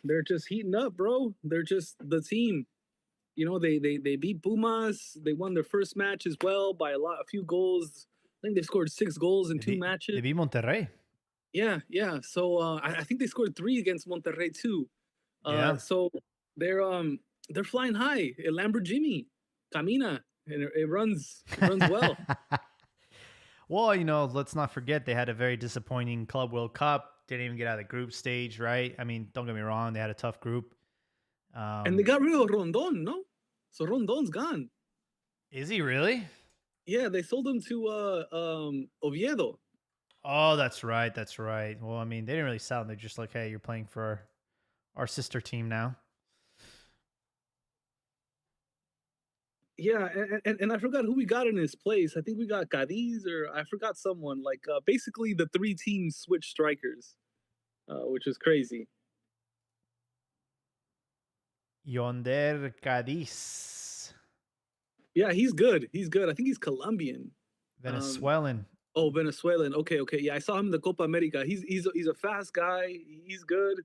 [SPEAKER 1] They're just heating up, bro. They're just the team. They beat Pumas. They won their first match as well by a few goals. I think they scored 6 goals in
[SPEAKER 2] They
[SPEAKER 1] two
[SPEAKER 2] beat,
[SPEAKER 1] matches.
[SPEAKER 2] they beat Monterrey.
[SPEAKER 1] Yeah, yeah. So I think they scored 3 against Monterrey too.
[SPEAKER 2] Yeah.
[SPEAKER 1] So they're flying high. A Lamborghini, camina, and it runs well.
[SPEAKER 2] Well, let's not forget they had a very disappointing Club World Cup. Didn't even get out of the group stage, right? I mean, don't get me wrong, they had a tough group.
[SPEAKER 1] And they got rid of Rondon, no? So Rondon's gone.
[SPEAKER 2] Is he really?
[SPEAKER 1] Yeah, they sold him to Oviedo.
[SPEAKER 2] Oh, that's right. That's right. Well, I mean, they didn't really sell him. They're just like, hey, you're playing for our sister team now.
[SPEAKER 1] Yeah, and I forgot who we got in his place. I think we got Cadiz, or I forgot someone. Like basically the 3 teams switched strikers, which is crazy.
[SPEAKER 2] Yonder Cadiz,
[SPEAKER 1] Yeah, he's good. He's good. I think he's Colombian. Um,
[SPEAKER 2] Venezuelan.
[SPEAKER 1] oh, Venezuelan. Okay, okay. Yeah, I saw him in the Copa America. He's a fast guy. He's good.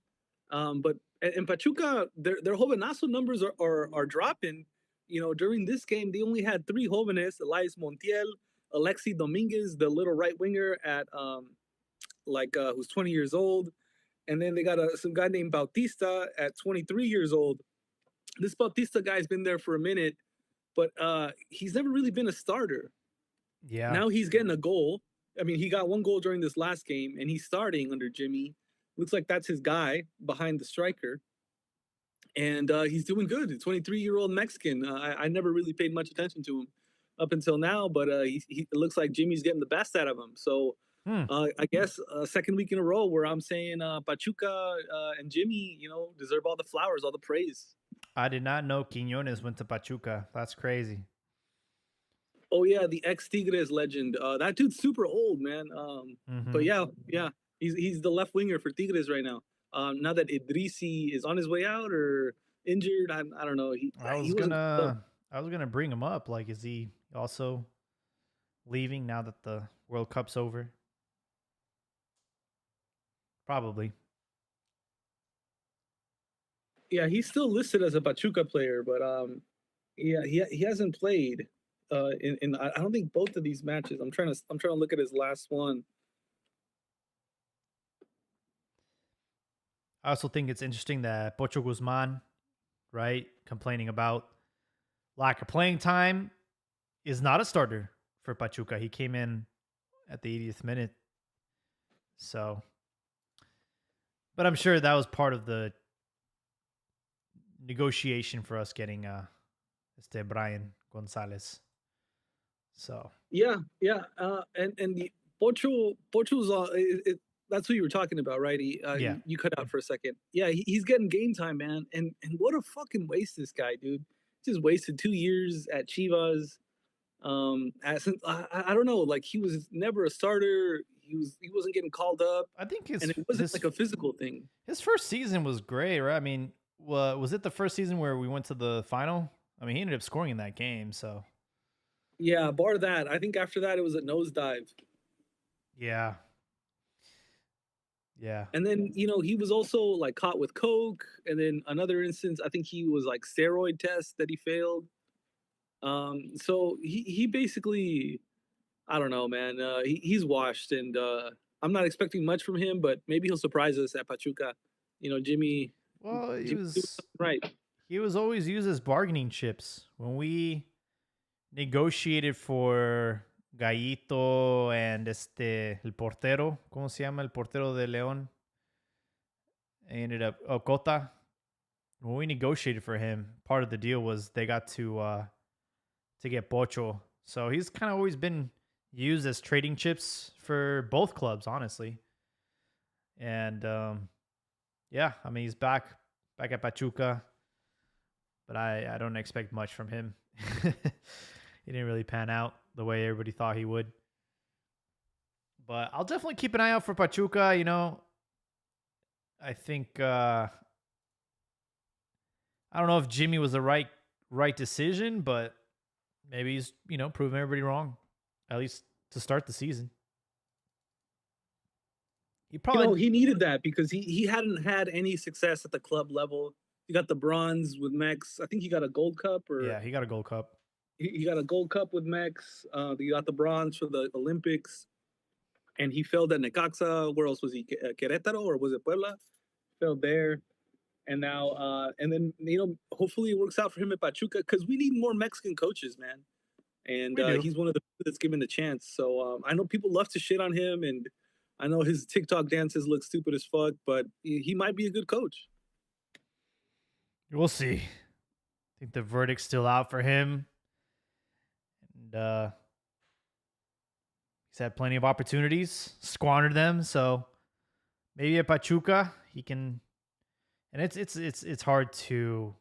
[SPEAKER 1] But in Pachuca, their jovenazo numbers are dropping. During this game, they only had three jóvenes: Elias Montiel, Alexi Dominguez, the little right winger at who's 20 years old, and then they got some guy named Bautista at 23 years old. This Bautista guy's been there for a minute, but he's never really been a starter.
[SPEAKER 2] Yeah.
[SPEAKER 1] Now he's getting a goal. I mean, he got one goal during this last game, and he's starting under Jimmy. Looks like that's his guy behind the striker, and he's doing good. The 23-year-old Mexican. I never really paid much attention to him up until now, but it looks like Jimmy's getting the best out of him. So
[SPEAKER 2] Hmm.
[SPEAKER 1] I guess second week in a row where I'm saying Pachuca and Jimmy, deserve all the flowers, all the praise.
[SPEAKER 2] I did not know Quiñones went to Pachuca. That's crazy.
[SPEAKER 1] Oh yeah, the ex Tigres legend. That dude's super old, man. But
[SPEAKER 2] Hmm.
[SPEAKER 1] yeah, he's the left winger for Tigres right now. Now that Idrisi is on his way out or injured, I don't know. He
[SPEAKER 2] I was
[SPEAKER 1] he wasn't called up.
[SPEAKER 2] gonna I was gonna bring him up. Like, is he also leaving now that the World Cup's over? Probably.
[SPEAKER 1] Yeah, he's still listed as a Pachuca player, but yeah, he hasn't played. In I don't think both of these matches. I'm trying to look at his last one.
[SPEAKER 2] I also think it's interesting that Pocho Guzman, right, complaining about lack of playing time, is not a starter for Pachuca. He came in at the 80th minute. So, but I'm sure that was part of the negotiation for us getting Brian Gonzalez. So,
[SPEAKER 1] Yeah, yeah, and the Pocho's that's who you were talking about, right?
[SPEAKER 2] yeah.
[SPEAKER 1] You cut out for a second. Yeah, he's getting game time, man, and what a fucking waste this guy, dude. Just wasted 2 years at Chivas. I don't know, like he was never a starter. He wasn't getting called up,
[SPEAKER 2] I think
[SPEAKER 1] and it wasn't like a physical thing.
[SPEAKER 2] his first season was great, right? I mean, was it the first season where we went to the final? I mean, he ended up scoring in that game, so
[SPEAKER 1] Yeah, bar that. I think after that it was a nosedive.
[SPEAKER 2] yeah. Yeah.
[SPEAKER 1] And then, he was also like caught with coke. And then another instance, I think he was like steroid test that he failed. So he basically, I don't know, man. He's washed, and I'm not expecting much from him, but maybe he'll surprise us at Pachuca. Jimmy,
[SPEAKER 2] Well,
[SPEAKER 1] Jimmy doing something right.
[SPEAKER 2] he was always used as bargaining chips when we negotiated for Gallito and el portero, ¿cómo se llama el portero de León? Ended up Cota. When we negotiated for him, part of the deal was they got to get Pocho. So he's kind of always been used as trading chips for both clubs, honestly. And yeah, I mean he's back at Pachuca, but I don't expect much from him. He didn't really pan out the way everybody thought he would. But I'll definitely keep an eye out for Pachuca. I think I don't know if Jimmy was the right decision, but maybe he's proving everybody wrong, at least to start the season. He probably
[SPEAKER 1] He needed that because he hadn't had any success at the club level. He got the bronze with Mex. I think he got a gold cup, or
[SPEAKER 2] he got a Gold Cup.
[SPEAKER 1] he got a gold cup with Mex. He got the bronze for the Olympics, and he failed at Necaxa. Where else was he? Querétaro, or was it Puebla? Failed there, and now and then hopefully it works out for him at Pachuca because we need more Mexican coaches, man. And
[SPEAKER 2] We do.
[SPEAKER 1] he's one of the that's given the chance. So I know people love to shit on him, and I know his TikTok dances look stupid as fuck, but he might be a good coach.
[SPEAKER 2] We'll see. I think the verdict's still out for him. And he's had plenty of opportunities, squandered them. So maybe at Pachuca he can. And it's hard to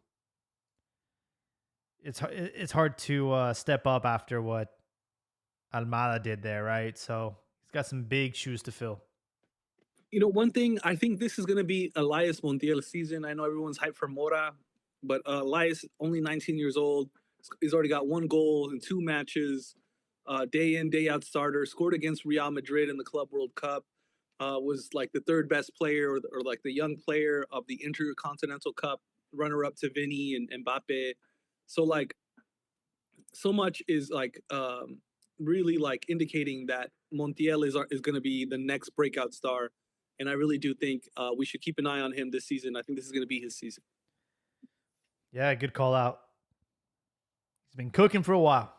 [SPEAKER 2] it's hard to step up after what Almada did there, right? So he's got some big shoes to fill.
[SPEAKER 1] One thing, I think this is going to be Elias Montiel's season. I know everyone's hyped for Mora. But Elias, only 19 years old, he's already got 1 goal in 2 matches. Day in, day out starter. Scored against Real Madrid in the Club World Cup. Was like the third best player or like the young player of the Intercontinental Cup, runner up to Vinny and Mbappe. So like so much is like really like indicating that Montiel is going to be the next breakout star, and I really do think we should keep an eye on him this season. I think this is going to be his season.
[SPEAKER 2] Yeah, good call out. He's been cooking for a while.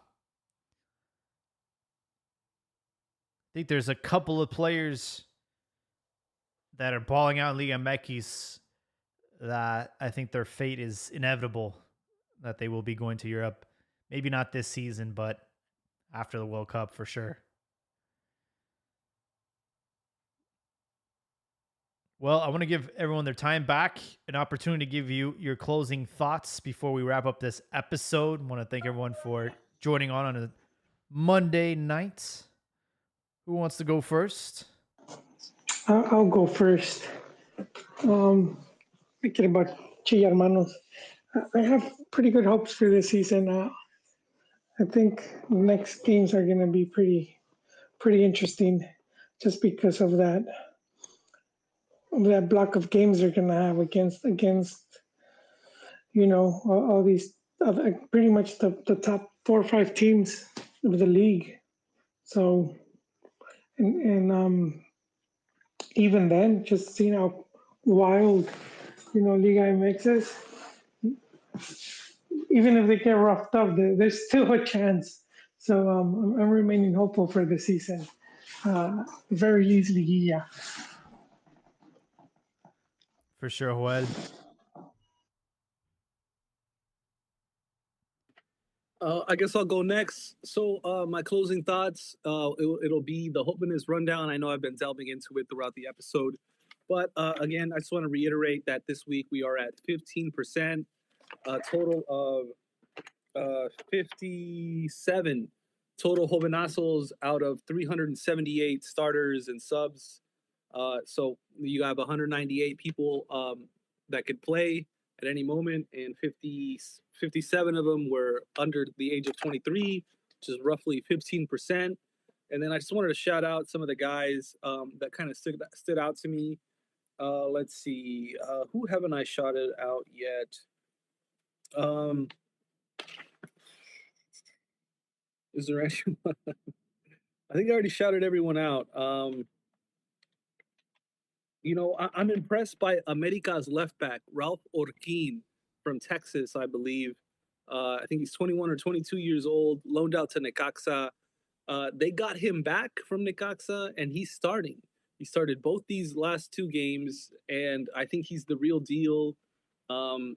[SPEAKER 2] I think there's a couple of players that are balling out in Liga MX that I think their fate is inevitable, that they will be going to Europe. Maybe not this season, but after the World Cup for sure. Well, I want to give everyone their time back, an opportunity to give you your closing thoughts before we wrap up this episode. I want to thank everyone for joining on a Monday night. Who wants to go first?
[SPEAKER 3] I'll go first. Thinking about Chi Hermanos, I have pretty good hopes for this season. I think next games are going to be pretty interesting, just because of that block of games they're going to have against all these other, pretty much the top 4 or 5 teams of the league. So and even then, just seeing how wild Liga MX is, even if they get roughed up, there's still a chance. So I'm remaining hopeful for the season. Very easily, yeah.
[SPEAKER 2] For sure, Joel.
[SPEAKER 1] I guess I'll go next. So my closing thoughts, it'll be the Hopeness rundown. I know I've been delving into it throughout the episode, but again, I just want to reiterate that this week we are at 15%, a total of 57 total Jovenazos out of 378 starters and subs. So you have 198 people that could play at any moment, and 57 of them were under the age of 23, which is roughly 15%. And then I just wanted to shout out some of the guys that kind of stood out to me. Let's see, who haven't I shouted out yet? Um, is there anyone? I think I already shouted everyone out. I'm impressed by America's left back, Ralph Orquin from Texas, I believe. I think he's 21 or 22 years old, loaned out to Necaxa. They got him back from Necaxa, and he's starting. He started both these last 2 games, and I think he's the real deal. Um,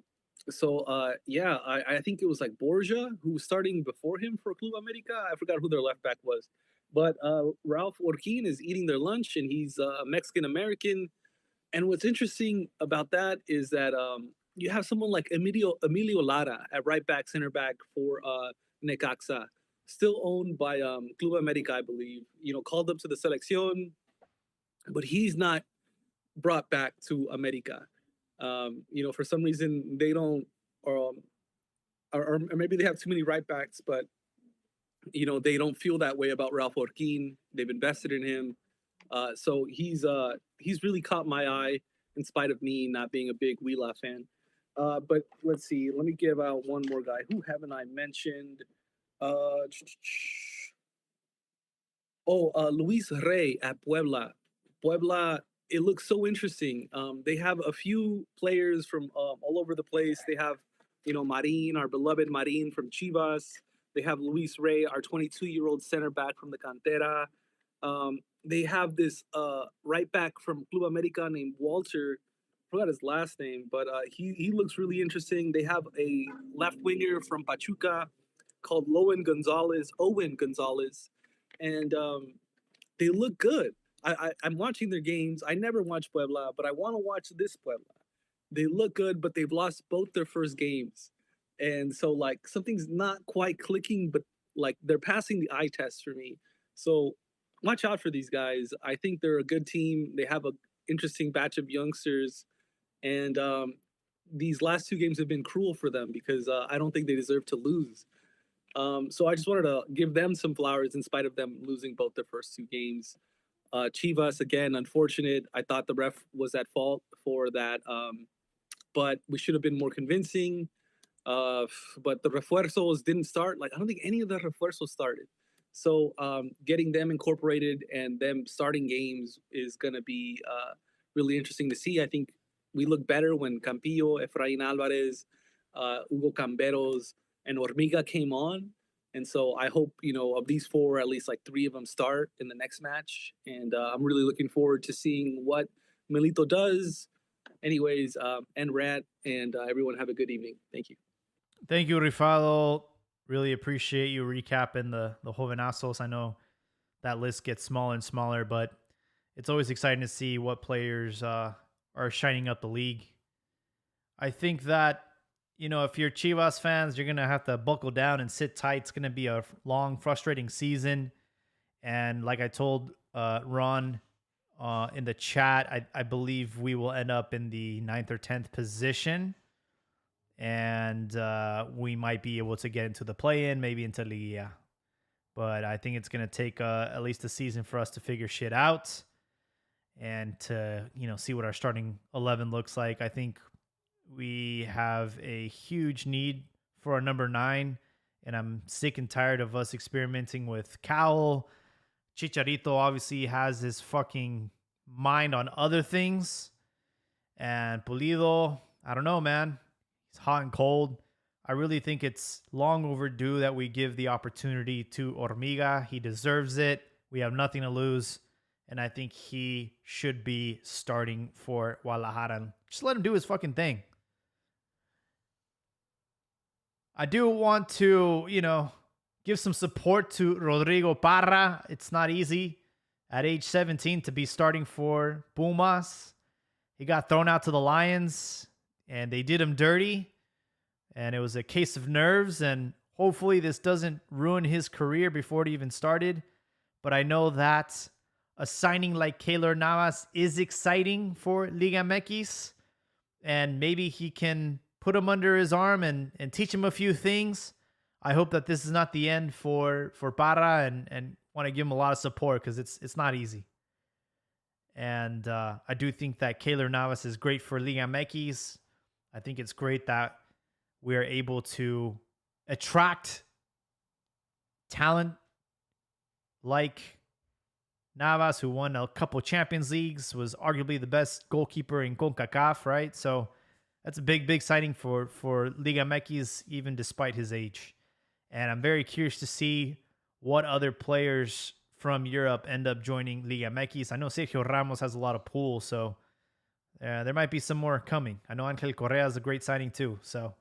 [SPEAKER 1] yeah, I think it was like Borja who was starting before him for Club America. I forgot who their left back was. But Ralph Orquin is eating their lunch, and he's Mexican American. And what's interesting about that is that you have someone like Emilio Lara at right back, center back for Necaxa, still owned by Club America, I believe. Called up to the selección, but he's not brought back to America. For some reason they don't, or maybe they have too many right backs, but they don't feel that way about Ralph Orquin. They've invested in him. So he's really caught my eye in spite of me not being a big Wilas fan. But let's see. Let me give out one more guy. Who haven't I mentioned? Luis Rey at Puebla. Puebla. It looks so interesting. They have a few players from all over the place. They have, Marin, our beloved Marin from Chivas. They have Luis Rey, our 22-year-old center back from the Cantera. They have this right back from Club America named Walter. I forgot his last name, but he looks really interesting. They have a left winger from Pachuca called Owen Gonzalez, and they look good. I'm watching their games. I never watch Puebla, but I want to watch this Puebla. They look good, but they've lost both their first games, and so like something's not quite clicking. But like they're passing the eye test for me. So watch out for these guys. I think they're a good team. They have a interesting batch of youngsters, and these last two games have been cruel for them because I don't think they deserve to lose. So I just wanted to give them some flowers in spite of them losing both their first two games. Chivas, again, unfortunate. I thought the ref was at fault for that, but we should have been more convincing. Uh, but the refuerzos didn't start. Like, I don't think any of the refuerzos started. So getting them incorporated and them starting games is going to be really interesting to see. I think we look better when Campillo, Efrain Alvarez, Hugo Camberos, and Hormiga came on. And so I hope, of these four, at least like three of them start in the next match. And I'm really looking forward to seeing what Milito does. Anyways, end rant, and everyone have a good evening. Thank you.
[SPEAKER 2] Thank you, Rifalo. Really appreciate you recapping the Jovenazos. I know that list gets smaller and smaller, but it's always exciting to see what players are shining up the league. I think that, if you're Chivas fans, you're going to have to buckle down and sit tight. It's going to be a long, frustrating season. And like I told Ron in the chat, I believe we will end up in the 9th or 10th position. And we might be able to get into the play-in, maybe into Liga. But I think it's going to take at least a season for us to figure shit out and to, see what our starting 11 looks like. I think we have a huge need for a number 9, and I'm sick and tired of us experimenting with Cowell. Chicharito obviously has his fucking mind on other things. And Pulido, I don't know, man. He's hot and cold. I really think it's long overdue that we give the opportunity to Hormiga. He deserves it. We have nothing to lose. And I think he should be starting for Guadalajara. Just let him do his fucking thing. I do want to, give some support to Rodrigo Parra. It's not easy at age 17 to be starting for Pumas. He got thrown out to the Lions, and they did him dirty. And it was a case of nerves, and hopefully this doesn't ruin his career before it even started. But I know that a signing like Keylor Navas is exciting for Liga MX, and maybe he can put him under his arm and teach him a few things. I hope that this is not the end for Parra, and want to give him a lot of support because it's not easy. And I do think that Keylor Navas is great for Liga MX. I think it's great that we are able to attract talent like Navas, who won a couple Champions Leagues, was arguably the best goalkeeper in CONCACAF, right? So that's a big signing for Liga MX, even despite his age. And I'm very curious to see what other players from Europe end up joining Liga MX. I know Sergio Ramos has a lot of pull, so there might be some more coming. I know Angel Correa is a great signing too. So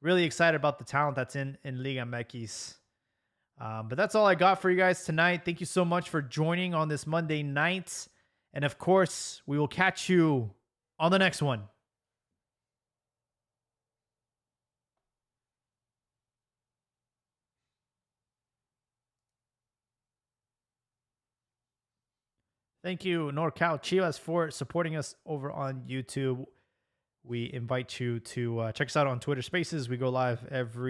[SPEAKER 2] really excited about the talent that's in Liga MX. But that's all I got for you guys tonight. Thank you so much for joining on this Monday night. And of course, we will catch you on the next one. Thank you, NorCal Chivas, for supporting us over on YouTube. We invite you to check us out on Twitter Spaces. We go live every